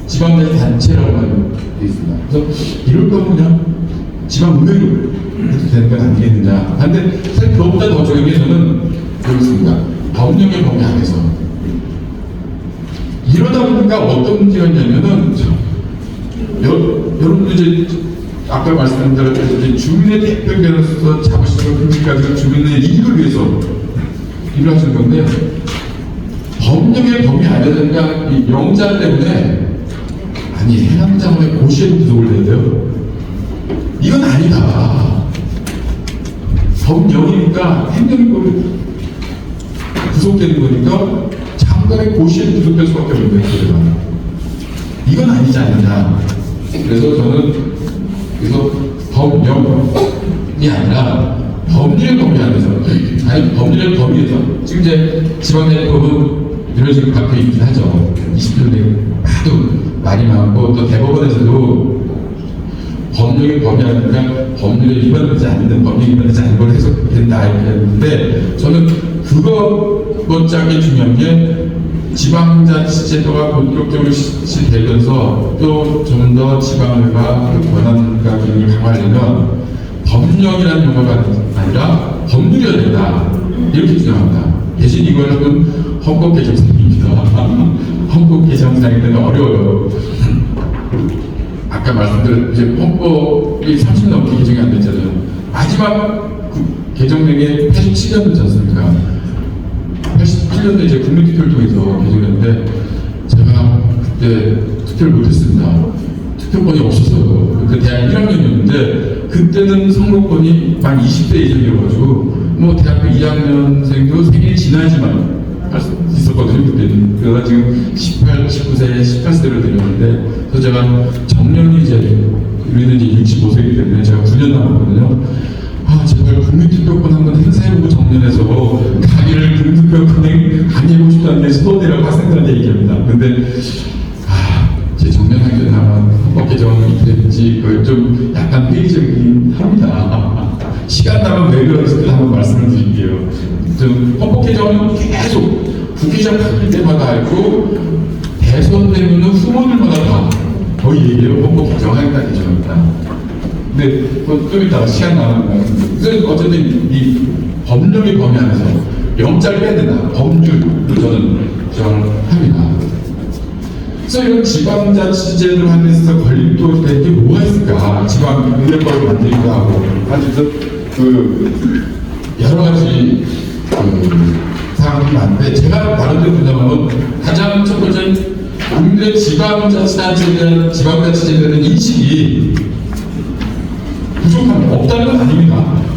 지방자치단체라고 되어 있습니다. 그래서 이럴 거면 그냥 지방의회로 이렇게 되는 건 아니겠느냐. 근데 사실 그것보다 더 중요한 게 저는 그렇습니다. 법령의 범위 안에서. 이러다 보니까 어떤 문제가 있냐면은, 여러분들 이제, 아까 말씀드렸듯이 주민의 대표로서 잡으시는 분까지 주민의 이익을 위해서 일을 하시는 건데, 법령의 범위 안에서 그러니까 이 영자 때문에, 아니, 해남자문에 고시에 구속을 해야 돼요. 이건 아니다. 법령이니까 행정법이 구속되는 거니까 장관의 고시에 구속될 수밖에 없는 거예요. 이건 아니지 않느냐. 그래서 저는 법령이 아니라 법률의 범위 안에서, 아니 법률의 범위에서 지금 이제 지방자치법은 이런 식으로 갖고 있긴 하죠. 20년 내에 하도 말이 많고 또 대법원에서도 법령의 범위 안에서 법률에 위반되지 않는 법령에 위반되지 않는 걸 해석된다 이렇게 했는데 저는 그거 못지않게 중요한 게 지방자치제도가 본격적으로 실시되면서 또 좀 더 지방의회가 그 권한과 기능을 강화하려면 법령이라는 용어가 아니라 법률이어야 된다 이렇게 주장합니다. 대신 이거는 헌법 개정상입니다. 헌법 개정상이 때문에 어려워요. 아까 말씀드린 헌법이 30 넘게 개정이 안 됐잖아요. 마지막 개정령이 87년도지 않습니까? 87년도에 이제 국민투표를 통해서 개정했는데 제가 그때 투표를 못했습니다. 투표권이 없었어요. 그 대학 1학년이었는데 그때는 선거권이 만 20대 이상이어가지고 뭐 대학교 2학년생도 생일이 지나야지만 할 수 있었거든요. 그때는. 그러다 지금 18, 19세, 18세로 되었는데 그래서 제가 정년이 이제 우리는 이제 65세이기 때문에 제가 9년 남았거든요. 제발 국민투표권 한번 행사해보고 정년해서 가기를 국민투표권에 강의해보고 싶다는 게 소원이라고 학생들한테 얘기합니다. 근데 제 정년하기 전에 아마 헌법 개정이 될지 그걸 좀 약간 회의적이긴 합니다. 시간 나면 왜 그런지 한번 말씀을 드릴게요. 헌법 개정은 계속 국회의장 바뀔 때마다 알고 대선 되면 후보들마다 다 거의 얘기해요. 헌법 개정하겠다 개정합니다. 근데 좀 이따가 시간 나면 그래서 어쨌든 이 법령의 범위 안에서 영자를 빼야 된다. 법률로 저는 주장을 합니다. 그래서 이런 지방자치제도를 하면서 걸림돌이 될 게 뭐가 있을까? 지방의회법을 만들기도 하고 그래서 여러 가지 사항이 많은데 제가 나름대로 분석하면 가장 첫 번째는 국민의 지방자치제도에 대한 인식이 부족합니다. 없다는 건 아닙니다.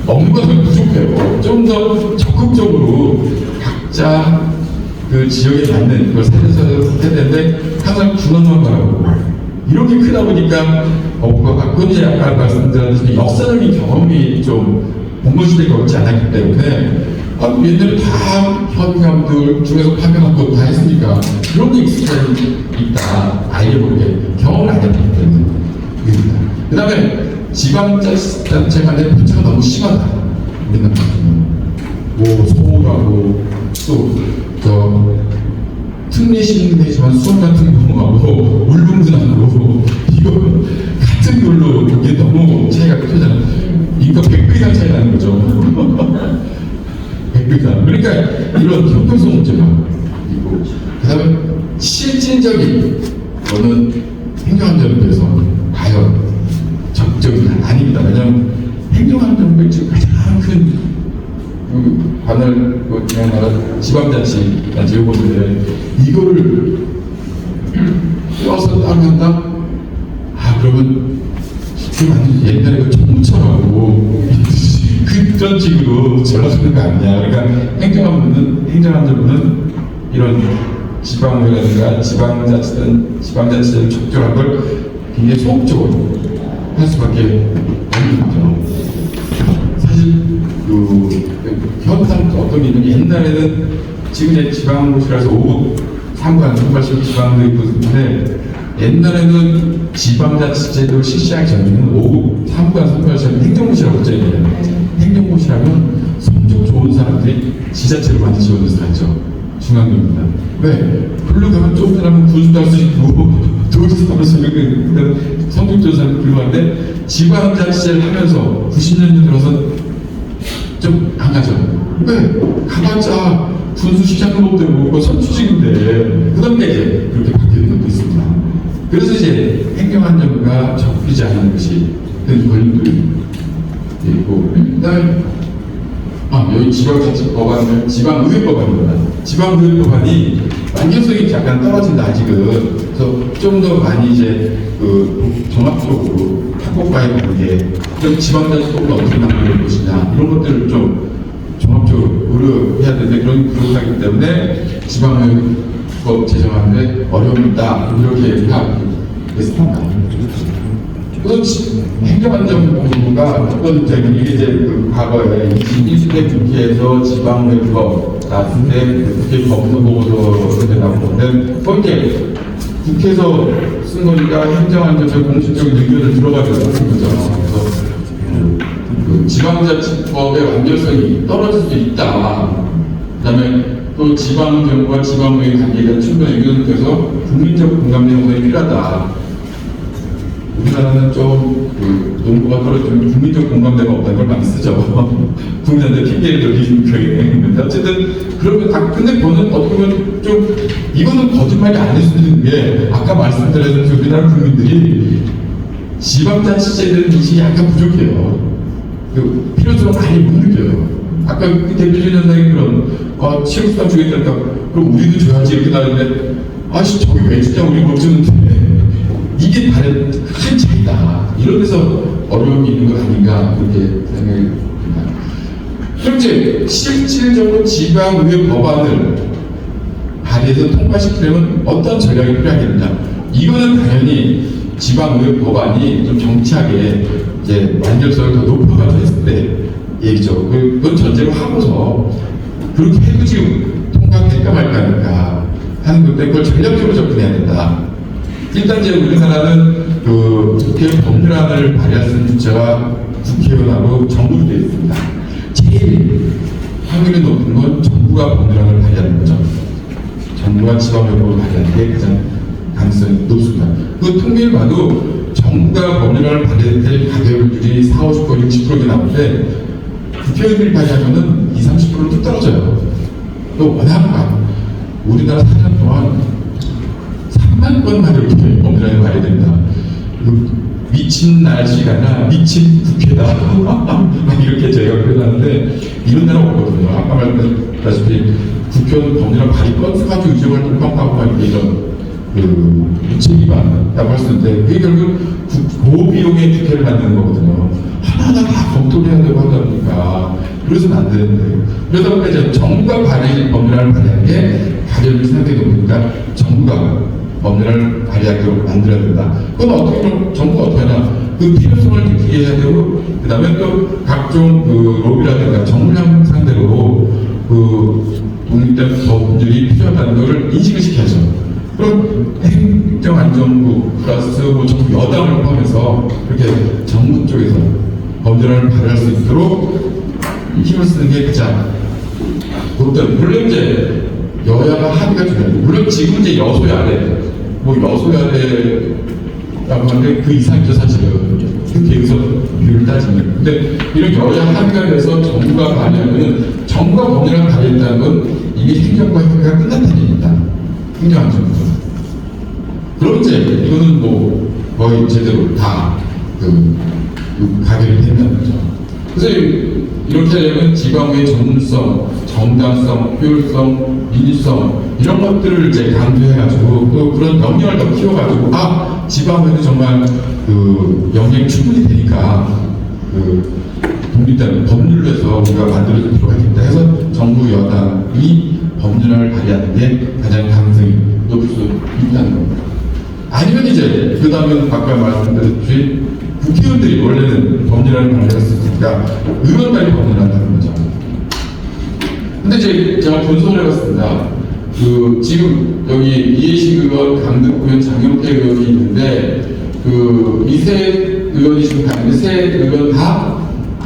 없는 것은 부족해요. 좀 더 적극적으로 각자 그 지역에 맞는 그걸 살려서 해야 되는데 항상 군원만 바라고 이렇게 크다 보니까 그건 이제 아까 말씀드렸듯이 역사적인 경험이 좀 본거시대가 없지 않았기 때문에 옛날에 다 현감들 중에서 파견한 거 다 했으니까 그런 게 있을 수 있다. 알게 모르게 경험을 안 했기 때문입니다. 그 다음에 지방자치단체 간의 편차가 너무 심하다. 우리나라 뭐 서울하고 또 특례시민회지만 수원 같은 경우하고 울릉도하고 이거 같은 걸로 이게 너무 차이가 크잖아. 이거 100배 이상 차이 나는 거죠. 100배 이상. 그러니까 이런 형평성 문제가 있고 그다음에 실질적인 거는 행정안전부에서 과연 적극적인 아닙니다. 왜냐하면 행정안전부의 지금 가장 큰 관할 우리나라 지방자치단체 요구인데 이거를 떼어서 따로 한다? 그러면 그 옛날에 그 정무처라고 그런 식으로 전락하는 거 아니냐. 그러니까 행정안전부는 이런 지방의회라든가 지방자치는 적절한 걸 굉장히 소극적으로 할 수밖에 없는 거죠. 사실 현상 어떤 게 있냐면 옛날에는 지금 이제 지방고시라서 5급 3관 선발식 지방의회 부분인데 옛날에는 지방자치제도를 실시하기 전에는 5급 3관 선발식은 행정고시라고 했잖아요. 행정고시라면 성적 좋은 사람들이 지자체로 많이 지원해서 하죠. 중앙입니다. 왜? 글로 가면 좀 사람은 군수도 할 수 있고 도지도 할 수 있고 성적 좋은 사람이 불러가는데 지방자치제를 하면서 90년대 들어서 좀 안 가죠. 왜? 가봤자 군수 시장도 못 되고 선출직인데 그 다음에 이제 그렇게 바뀌는 것도 있습니다. 그래서 이제 행정안전부가 적합하지 않은 것이 큰 권력들이 있고 그다음에 여기 지방자치법안은 지방의회법안입니다. 지방의회법안이 완전성이 약간 떨어진다 아직은. 그래서 좀 더 많이 이제 종합적으로 학법과의 관계, 그럼 지방자치법을 어떻게 만들 것이냐 이런 것들을 좀 종합적으로 고려해야 되는데 그렇기 때문에 지방의회법 제정하는데 어려움이 있다 이렇게 생각했습니다. 그래서 행정안전부가 어떤 입장이면 이게 이제 과거에 21대 국회에서 지방의회법 나왔을 때 국회 법무보고서에 나오는데 거기에 국회에서 쓴 거니까 행정안전부 공식적인 의견을 들어가지고 쓴 거죠. 그래서 지방자치법의 완전성이 떨어질 수 있다. 그다음에 또 지방정부와 지방의회 관계가 충분히 의견돼서 국민적 공감대 형성이 필요하다. 우리나라는 좀 농구가 떨어지면 국민적 공감대가 없다는 걸 많이 쓰죠. 국민한테 핑계를 돌리는 그게. 어쨌든 그러면 근데 저는 어떻게 보면 좀 이거는 거짓말이 아닐 수 있는 게 아까 말씀드렸듯이 우리나라 국민들이 지방자치제에 대한 인식이 약간 부족해요. 그 필요성을 많이 못 느껴요. 아까 그 대표적인 현상이 그런 취업수당 주겠다니까 그럼 우리도 줘야지 이렇게 나는데 아씨 저기 왜 주냐 우리 못 주는데 이게 다른 큰 차이다. 이런 데서 어려움이 있는 것 아닌가 그렇게 생각이 듭니다. 현재 실질적으로 지방의회 법안을 발의해서 통과시키려면 어떤 전략이 필요하겠느냐. 이거는 당연히 지방의회 법안이 좀 정치하게 이제 완결성을 더 높여가지고 했을 때 얘기죠. 그건 전제로 하고서 그렇게 해도 지금 통과될까 말까니까 하는 건데 그걸 전략적으로 접근해야 된다. 일단 이제 우리나라는 국회 법률안을 발의할 수 있는 주체가 국회의원하고 정부로 되어 있습니다. 제일 확률이 높은 건 정부가 법률안을 발의하는 거죠. 정부가 지방의회법을 발의하는 게 가장 가능성이 높습니다. 그 통계를 봐도 정부가 법률안을 발의할 때 가결률이 4, 50%, 60%가 나오는데 국회의원들이 발의하면은 20, 30%로 뚝 떨어져요. 또 워낙 우리나라 4년 동안 3만 건만 이렇게 법률안이 발의된다. 미친 날씨가 아니라 미친 국회다. 이렇게 저희가 표현하는데 이런 나라 없거든요. 아까 말씀드렸다시피 국회의원 법률안 발의 건수 가지고 의정활동 평가하고 이런 무책임하다고 했을 때 그게 결국 고비용의 국회를 만드는 거거든요. 하나하나 다 검토를 해야 되고 하다 보니까 그래서는 안 되는데 그러다 보니까 이제 정부가 법률안을 발의하는 게 가격이 상당히 높으니까 정부가 법률을 발의하도록 만들어야 된다. 그건 어떻게 보면 정부가 어떻게 하냐. 그 필요성을 느끼게 해야 되고, 그 다음에 또 각종 로비라든가 정량 상대로 독립된 법률이 필요하다는 것을 인식을 시켜야죠. 그럼 행정안전부 플러스 정부 여당을 포함해서 그렇게 정부 쪽에서 법률을 발의할 수 있도록 힘을 쓰는 게 가장 물론 이제 여야가 합의가 중요해요. 물론 지금 이제 여소야대 여소야대라고 하는데 그 이상이죠 사실은 국회에서 비율을 따지면. 근데 이런 여야 합의가 돼서 정부가 발의하면 정부가 법률을 발의했다는 건 이게 행정과 협의가 끝났다는 얘기입니다. 행정안전부. 그럼 이제 이거는 거의 제대로 다 가결이 되는 거죠. 그래서 이렇게 하려면 지방의 전문성, 정당성, 효율성, 민주성 이런 것들을 이제 강조해가지고 또 그런 역량을 더 키워가지고 지방에도 정말 역량이 충분히 되니까 독립된 법률로 해서 우리가 만들어줄 필요가 있다 해서 정부 여당이 법률안을 발의하는 게 가장 가능성이 높을 수 있다는 겁니다. 아니면 이제 그 다음에 아까 말씀드렸듯이 국회의원들이 원래는 법률안을 발의했으니까 의원들이 법률안을 하는 거죠. 근데 이제 제가 분석을 해봤습니다. 그 지금 여기 이해식 의원, 강득 의원, 장영태 의원이 있는데 그 이 세 의원이 지금 가는데 세 의원 다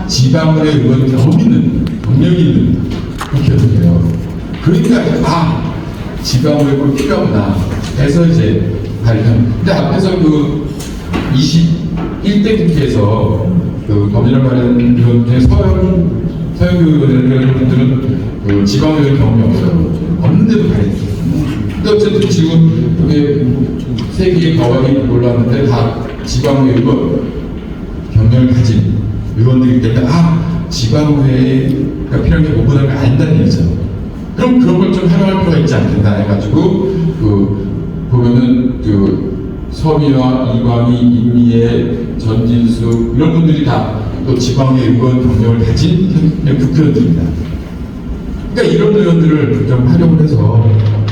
지방의 의원 경력이 있는 국회의원이에요. 그러니까 지방의 꼭 필요하구나 해서 이제 발견. 근데 앞에서 그 21대 국회에서 그 법률안 발의한 의원 중에 서영 의원들은 그 지방의원 경험이 없어요. 없는데도 발의했어요. 근데 어쨌든 지금 그게 세 개의 법안이 올라왔는데 다 지방의원 경력을 가진 의원들이기 때문에 지방의회가 필요한 게 뭐보다는 안다는 얘기죠. 그럼 그런 걸 좀 활용할 필요가 있지 않겠나 해가지고 보면은 서미와 이광희, 임미애, 전진수 이런 분들이 다 또 지방의 의원 경력을 가진 국회의원들입니다. 그러니까 이런 의원들을 좀 활용을 해서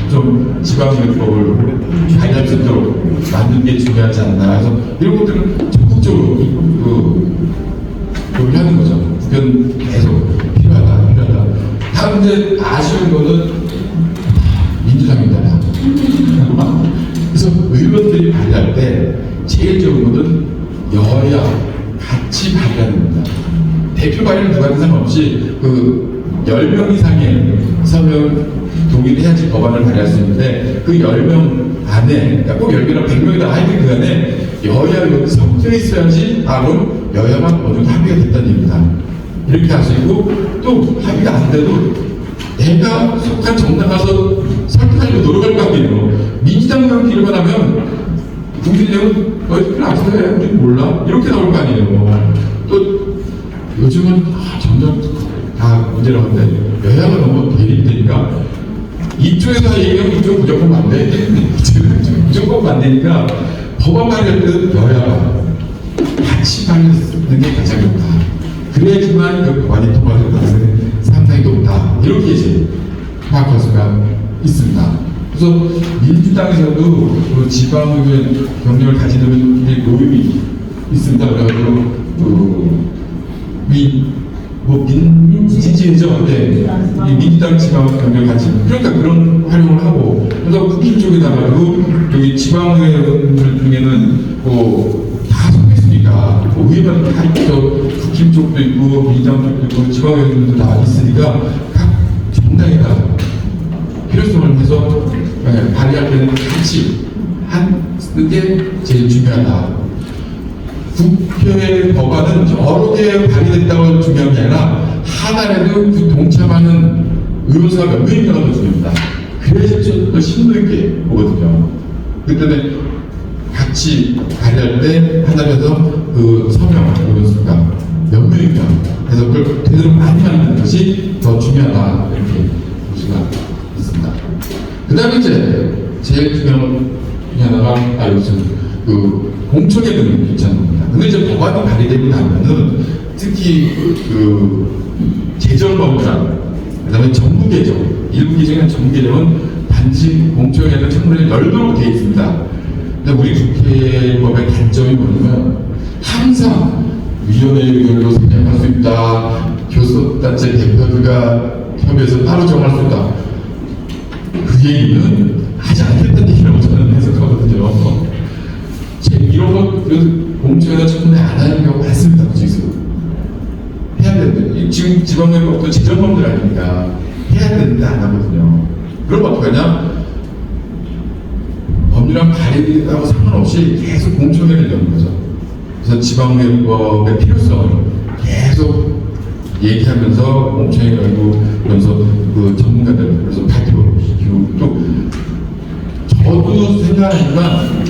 좀 지방의회법을 발의할 수 있도록 만드는 게 중요하지 않나 해서 이런 것들은 적극적으로 하는 거죠. 국회는 계속 필요하다. 다른데 아쉬운 거는 민주당입니다. 그래서 의원들이 발의할 때 제일 좋은 거는 여야 같이 발의하는 겁니다. 대표 발의는 누구한테 상관없이 10명 이상의 서명 동의를 해야지 법안을 발의할 수 있는데 그 10명 안에, 그러니까 꼭 10명이나 100명이다 하여튼 그 안에 여야 의원이 섞여 있어야지 그럼 여야만 어느 정도 합의가 됐다는 얘기입니다. 이렇게 하시고 또 합의가 안 돼도 내가 속한 정당 가서 설득하려고 노력할 거 아니에요. 민주당 의원 기르만 하면 국민의힘은 너희들 아세요? 우리는 몰라? 이렇게 나올 거 아니에요. 또 요즘은 점점 다 문제라고 하는데 여야가 너무 대립되니까 이쪽에서 얘기하면 이쪽 무조건 반대, 이쪽은 무조건 반대니까 법안 발의할 때는 여야가 같이 발의하는 게 가장 좋다. 그래야지만 그 법안이 통과될 가능성이 상당히 높다. 이렇게 이제 파악할 수가 있습니다. 그래서 민주당에서도 그 지방의원 경력을 가진 의원들이 모임이 있습니다. 그래가지고 민지회죠. 네. 이 민주당 지방 경력을 가진 그러니까 그런 활용을 하고 그래서 국힘 쪽에다가도 여기 지방의원들 중에는 다 섞였으니까 의회만 다 있죠. 국힘 쪽도 있고 민주당 쪽도 있고 지방의원들도 다 있으니까 각 정당에다 필요성을 해서 발의할 때는 같이 하는 게 제일 중요하다. 국회 법안은 여러 개 발의됐다고 중요한 게 아니라 하나라도 그 동참하는 의원수가 몇 명인가가 더 중요합니다. 그래서 좀 더 심도 있게 보거든요. 그 때문에 같이 발의할 때 하나라도 그 서명 의원수가 몇 명인가 해서 그걸 되도록 많이 만드는 것이 더 중요하다. 이렇게 볼 수가 있습니다. 그 다음에 이제 제일 중요한 하나가 공청회 등이 괜찮은 겁니다. 근데 이제 법안이 발의되고 나면은 특히 재정법이랑 그 다음에 정부 개정, 일부 개정이나 정부 개정은 단지 공청회는 청문회를 열도록 되어 있습니다. 근데 우리 국회법의 단점이 뭐냐면 항상 위원회 의결로 생략할 수 있다, 교섭단체 대표가 협의해서 따로 정할 수 있다. 그 얘기는 하지 않겠다는 얘기라고 저는 해석하거든요. 이런 것, 공청회나 청문회 안 하는 경우가 많습니다. 지금 해야 되는데, 지금 지방의법도 재정법들 아닙니까? 해야 되는데 안 하거든요. 그럼 어떡하냐? 법률안 발의하고 상관없이 계속 공청회를 여는 거죠. 그래서 지방의법의 필요성을 계속 얘기하면서 공청회 열고 그러면서 그 전문가들 그래서 발표시키고 또 저도 생각하지만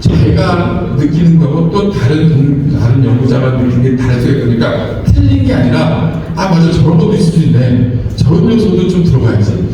제가 느끼는 거고 또 다른 연구자가 느끼는 게 다를 수 있으니까 틀린 게 아니라 맞아 저런 것도 있을 수 있네 저런 요소도 좀 들어가야지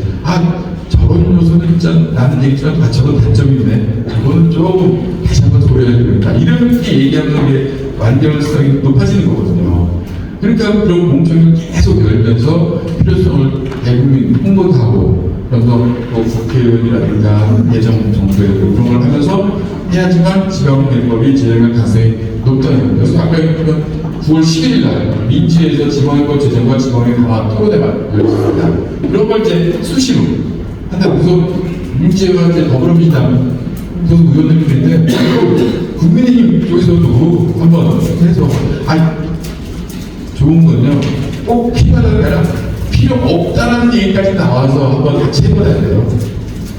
저런 요소는 진짜 나는 얘기지만 저건 단점이 있네 저거는 조금 다시 한번 고려해야 되겠다 이렇게 얘기하는 게 완결성이 높아지는 거거든요. 그러니까 그런 공청회를 계속 열면서 필요성을 대국민 홍보도 하고 그래서 뭐 국회의원이라든가 예정 정부에 이런 걸 하면서 해야지만 지방선거법이 제정할 가능성이 높다는 거예요. 그래서 아까 보면 9월 11일 날 민주에서 지방선거 제정과 지방의 강화 토론회가 열렸습니다. 그런 걸 이제 수시로 한다. 그래서 민주가 이제 더불어민주당 소속 의원들인데 국민의힘 쪽에서도 한번 해서 좋은 건요. 꼭 필요하다는 게 아니라 필요 없다는 얘기까지 나와서 한번 같이 해봐야 돼요.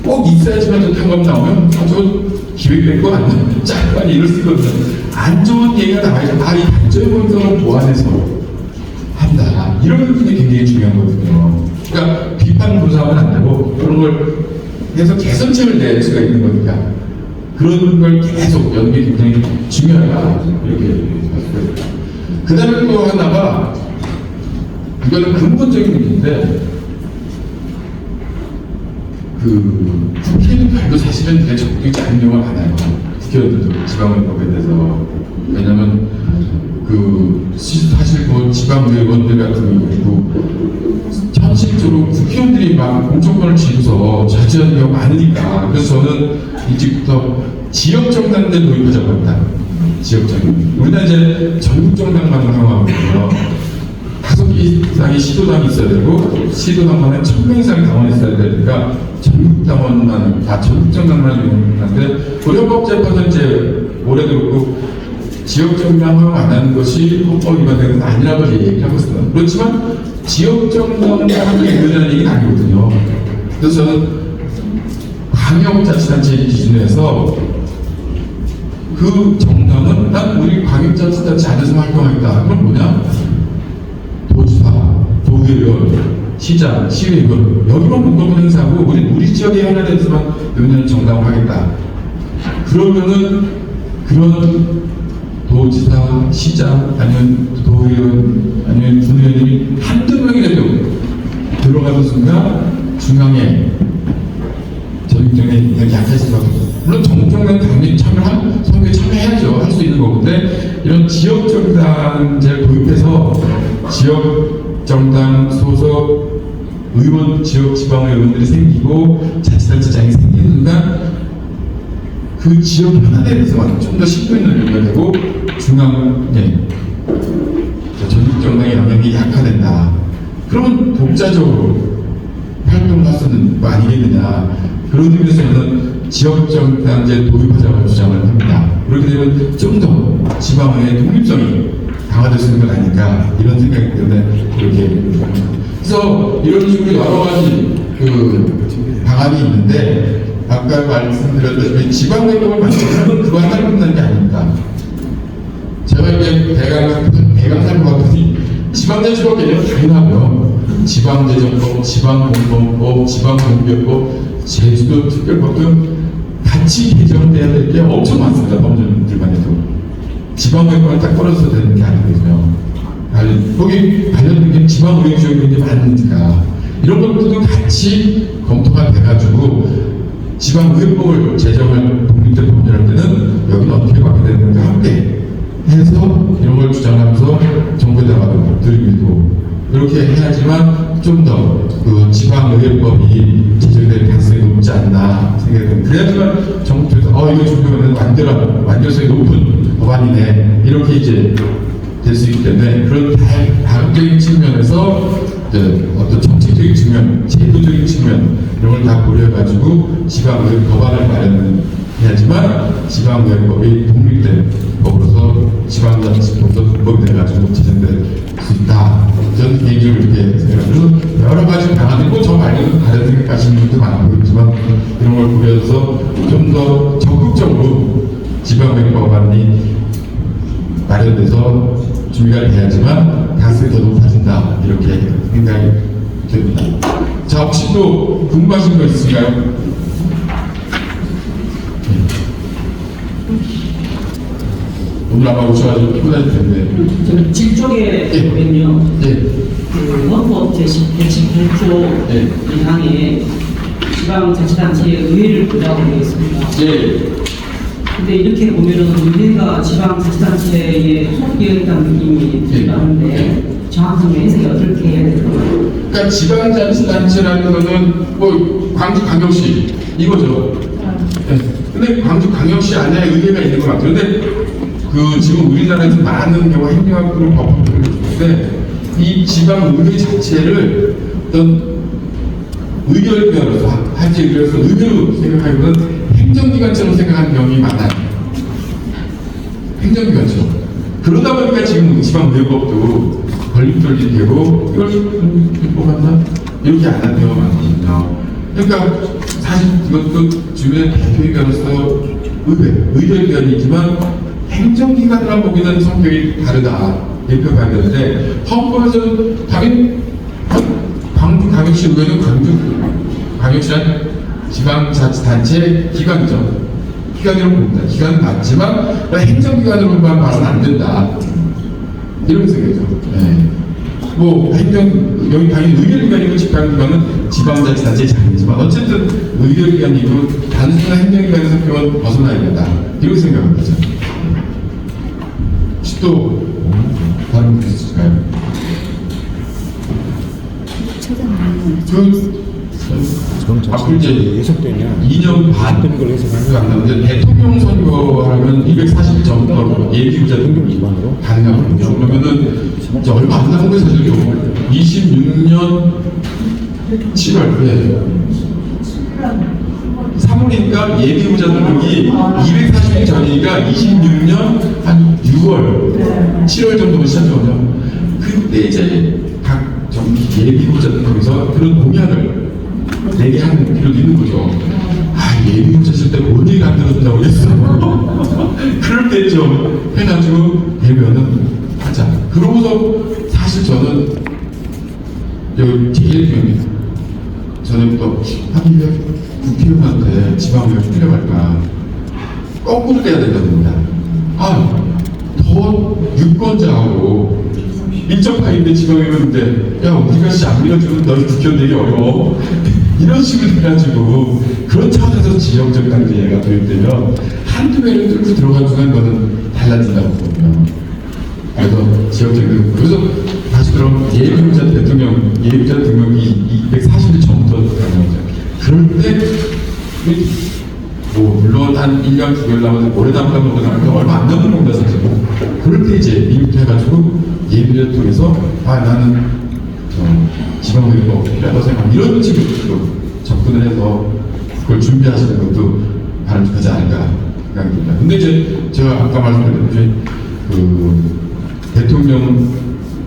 꼭 있어야지만 좋다는 것 나오면 저 기획된 거 아니야? 짤만 이럴 수 있거든요. 안 좋은 얘기가 나와야지 이 단점의 본성을 보완해서 한다. 이런 게 굉장히 중요한 거거든요. 그러니까 비판 분석은 안 되고 그런 걸 해서 개선책을 낼 수가 있는 거니까 그런 걸 계속 여는 게 굉장히 중요하다. 이렇게 봤어요. 그 다음에 또 하나가 이거는 근본적인 얘기인데 국회의원들도 사실은 되게 적극적이지 않은 경우가 많아요. 국회의원들도 지방의원법에 대해서. 왜냐면 사실 지방의원들 같은 경우도 현실적으로 국회의원들이 막 공천권을 쥐고서 자제하는 경우가 많으니까. 그래서 저는 일찍부터 지역정당제 도입하자고 합니다. 지역정당. 우리나라 이제 전국정당만 하고요. 5개 이상의 시도당이 있어야 되고 시도당만에 1000명 이상의 당원이 있어야 되니까 전국당원만 전국정당만 이용하는데 헌법재판은 이제 올해 들었고 지역정당 허용 안 하는 것이 헌법 위반되는 건 아니라고 얘기를 하고 있습니다. 그렇지만 지역정당을 하는 게 의미하는 얘기는 아니거든요. 그래서 저는 광역자치단체 기준에서 그 정당은 난 우리 광역자치단체 안에서 활동하겠다. 그럼 뭐냐? 도지사, 도의원, 시장, 시의원 여기만 공동 행사하고 우리 지역에 하나 데서만 의원을 정당을 하겠다. 그러면은 그런 도지사, 시장, 아니면 도의원, 아니면 군의원이 한두 명이라도 들어가는 순간 중앙에 전국정에 약해질 수밖에 없어요. 물론 전국정당 당연히 선거에 참여해야죠. 할 수 있는 거건데 이런 지역정당제를 도입해서 지역정당 소속 의원, 지방의원들이 생기고 자치단체장이 생기는 순간 그 지역 하나에 대해서만 좀 더 심도 있는 의미가 되고 중앙에 전국정당의 영향이 약화된다. 그러면 독자적으로 활동을 할 수 있는 거 아니겠느냐. 그런 의미에서 저는 지역정당제 도입하자고 주장을 합니다. 그렇게 되면 좀 더 지방의 독립성이 강화될 수 있는 건 아닌가 이런 생각이 때문에 이렇게 그래서 이런 식으로 여러 가지 방안이 있는데 아까 말씀드렸다시피 지방의법을 만드는 건 그거 하나로 끝나는 게 아닙니다. 제가 이제 대강 살펴봤더니 지방자치법 개념은 당연하고요. 지방재정법, 지방공무원법, 지방공개법, 제주도 특별법 등 같이 개정돼야 될 게 엄청 많습니다. 법률들만 해도. 지방의법은 딱 떨어져서 되는 게 아니거든요. 거기 관련된 게 지방의회지역이 이제 많으니까 이런 것들도 같이 검토가 돼가지고 지방의회법을 제정할 독립된 법률할 때는 여기는 어떻게 받게 되는가 함께 해서 이런 걸 주장하면서 정부에다가도 드리고 이렇게 해야지만 좀 더 그 지방의회법이 제정될 가능성이 높지 않나 생각이 듭니다. 그래야지만 정부에서 이거 준비하면 완전성이 높은 법안이네 이렇게 이제 될 수 있기 때문에 그런 다양적인 측면에서 어떤 정책적인 측면, 제도적인 측면 이런 걸 다 고려해가지고 지방의회 법안을 마련해야지만 지방의회법이 독립된 법으로서 지방자치법도 불법이 돼가지고 제정될 수 있다. 저는 개인적으로 이렇게 생각해서 여러 가지 방안이 있고 저 말고도 다른 생각하시는 분도 많고 있지만 이런 걸 고려해서 좀 더 적극적으로 지방의회 법안이 마련돼서 준비가 돼야지만 가능성이 더 높아진다 이렇게 생각이 됩니다. 자, 혹시 또 궁금하신 거 있으신가요? 오늘 아마 오셔가지고 피곤하실 텐데. 저는 7쪽에 보면요. 그 헌법 제108조 1항에 지방자치단체의 의회를 부여하고 되어 있습니다. 근데 이렇게 보면은 의회가 지방자치단체의 소속이었다는 느낌이 나는데 정확한 해석이 어떻게 해야 될까요? 그러니까 지방자치단체라는 거는 뭐 광주광역시 이거죠. 네. 근데 광주광역시 안에 의회가 있는 것 같아요. 근데 그 지금 우리나라에서 많은 경우 행정학부를 법학부를 주는데 이 지방의회 자체를 어떤 의결기관으로서 한지 의결에서 의회로 생각하기보다는 행정기관처럼 생각하는 경우가 많아요. 행정기관처럼. 그러다 보니까 지금 지방의회법도 걸림돌이 되고 이걸 뭐 맞나? 이렇게 안 한 경우가 많거든요. 그러니까 사실 이것도 주변의 대표기관으로서 의결기관이지만 행정기관이라 보기는 성격이 다르다. 대표가 되는데 헌법에서는 당연히 광주광역시 의회는 광주광역시란 지방자치단체 기관이죠. 기관으로 봅니다. 기관은 맞지만 행정기관으로만 봐서는 안 된다. 이런 생각이죠. 네. 뭐 여기 당연히 의결기관이고 지방기관은 지방자치단체의 장이지만 어쨌든 의결기관이고 단순한 행정기관의 성격은 벗어나야 된다. 이런 생각을 하죠. 혹시 또 다른 분 있을까요? 앞으로 이제 예속되면 2년 반 되는 걸로 해석하는 안 나오는데 대통령 선거하면 240점 예비후자 기반으로 가능하거든요. 그러면은 이제 얼마 안 남은 거예요, 사실. 26년 7월에 3월이니까 예비후자 등록이 240일 전이니까 26년 한 6월, 7월 정도면 시작하거든요. 그때 이제 각 예비후자 등록에서 그런 공약을 내게 하는 필요도 있는 거죠. 아, 예비후자 쓸 때 뭔 얘기 안 들어준다고 그랬어. 그럴 때 좀 해가지고 되면은 하자. 그러고서 사실 저는 여기 제일 중요합니다. 저는부터 하긴 왜 국회의원한테 지방의회 필요할까? 거꾸로 돼야 되거든요. 더 유권자하고 인적파인데 지방의원인데 야 우리가 안 밀어주면 너희 국회의원 되기 어려워. 이런 식으로 해가지고 그런 차원에서 지역적 단계가 도입되면 한두 배를 뚫고 들어간 순간 거는 달라진다고 보거든요. 그래서 지역적인 그래서 다시 그럼 예비후자 대통령 예비후자 등록이 240일 전부터 가능하죠. 그럴 때 뭐 물론 한 1년 9개월 남아서 오래 남다 보면 얼마 안 남는 겁니다 사실. 그럴 때 이제 미국도 해가지고 예비를 통해서 나는 지방의회가 필요하다고 생각하면 이런 식으로 접근을 해서 그걸 준비하시는 것도 바람직하지 않을까 생각이 듭니다. 근데 이제 제가 아까 말씀드렸듯이 그 대통령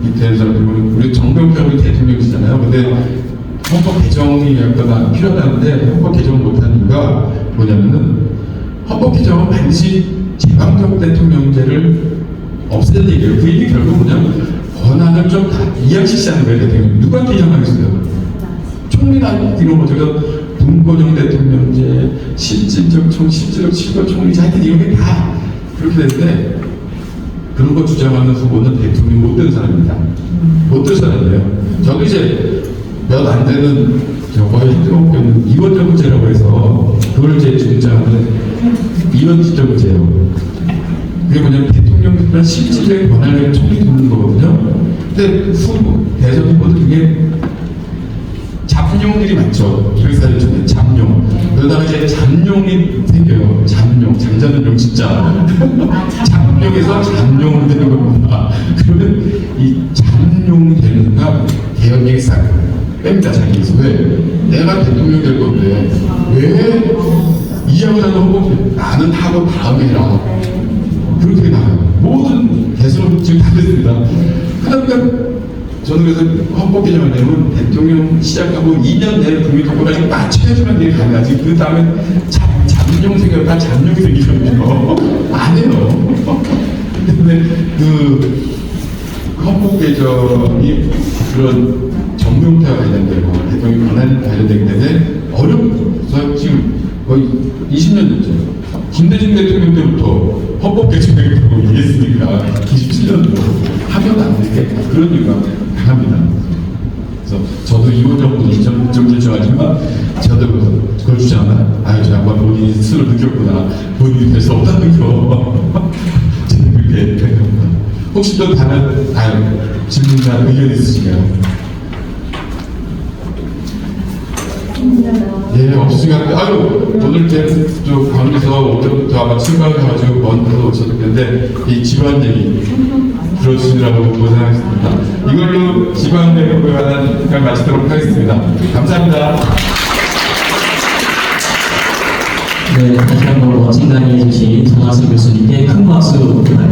밑에 사람들은 우리 정병평이 대통령이잖아요. 근데 헌법 개정이 약간 필요하다는데 헌법 개정을 못하는 이유가 뭐냐면은 헌법 개정은 반드시 제왕적 대통령제를 없애는 얘기예요. 그 얘기 결국 뭐냐면 권한을 좀 다 이양시키는 거예요. 대통령 누구한테 이양하겠어요? 총리나 이런 거 저거 분권형 대통령제, 실질적 실효 총리제 하여튼 이런 게 다 그렇게 되는데 그런 거 주장하는 후보는 대통령 못 된 사람입니다. 못 된 사람이에요. 저도 이제 몇 안 되는 거의 힘들고 있는 이원정제라고 해서 그걸 이제 주장하는 이원정제예요. 그게 뭐냐면 대통령은 실질의 권한을 총리 두는 거거든요. 근데 대선 후보들 중에 잡룡들이 많죠. 240일 전에 잡룡. 그러다가 이제 잠룡이 생겨요. 잠룡. 잠자는 용 진짜. 잡룡에서 잠룡으로 되는 겁니다. 그러면 이 잠룡이 되는 순간 개혁이 싹 뺍니다. 자기에서. 왜? 내가 대통령 될 건데 왜 이양자는 후보 나는 하고 다음에 해라. 그렇게 나와요. 모든 대선 지금 다 됐습니다. 그다음에 저는 그래서 헌법 개정을 내면 대통령 시작하고 2년 내에 국민 통과까지 맞춰야지만 되게 가능하지. 그 다음에 잠룡 생겼다 잠룡이 생기거든요. 안 해요. 근데 그 헌법 개정이 그런 정명태와 관련되고 대통령 권한 관련되기 때문에 어렵서 지금 거의 20년 됐죠. 김대중 대통령 때부터 헌법 개정되겠다고 얘기했으니까 27년도 하면 안 되게 그런 이유가 강합니다. 그래서 저도 이원 정부는 인정하지만 저도 그걸 주장하나 저 양반 본인이 본인이 스스로 느꼈구나. 본인이 될 수 없다는 거. 저는 그렇게 생각합니다. 혹시 또 다른 질문이나 의견 있으신가요? 예, 없으시면, 아유, 오늘 이제 좀 광주에서 오늘부터 아마 출발해가지고 먼 데서 오셨을 텐데, 이 집안 얘기 들어주시느라고 고생하셨습니다. 이걸로 집안 내용에 관한 시간 마치도록 하겠습니다. 감사합니다. 네, 다시 한번 멋진 강의 해주신 정하승 교수님께 큰 박수 부탁드립니다.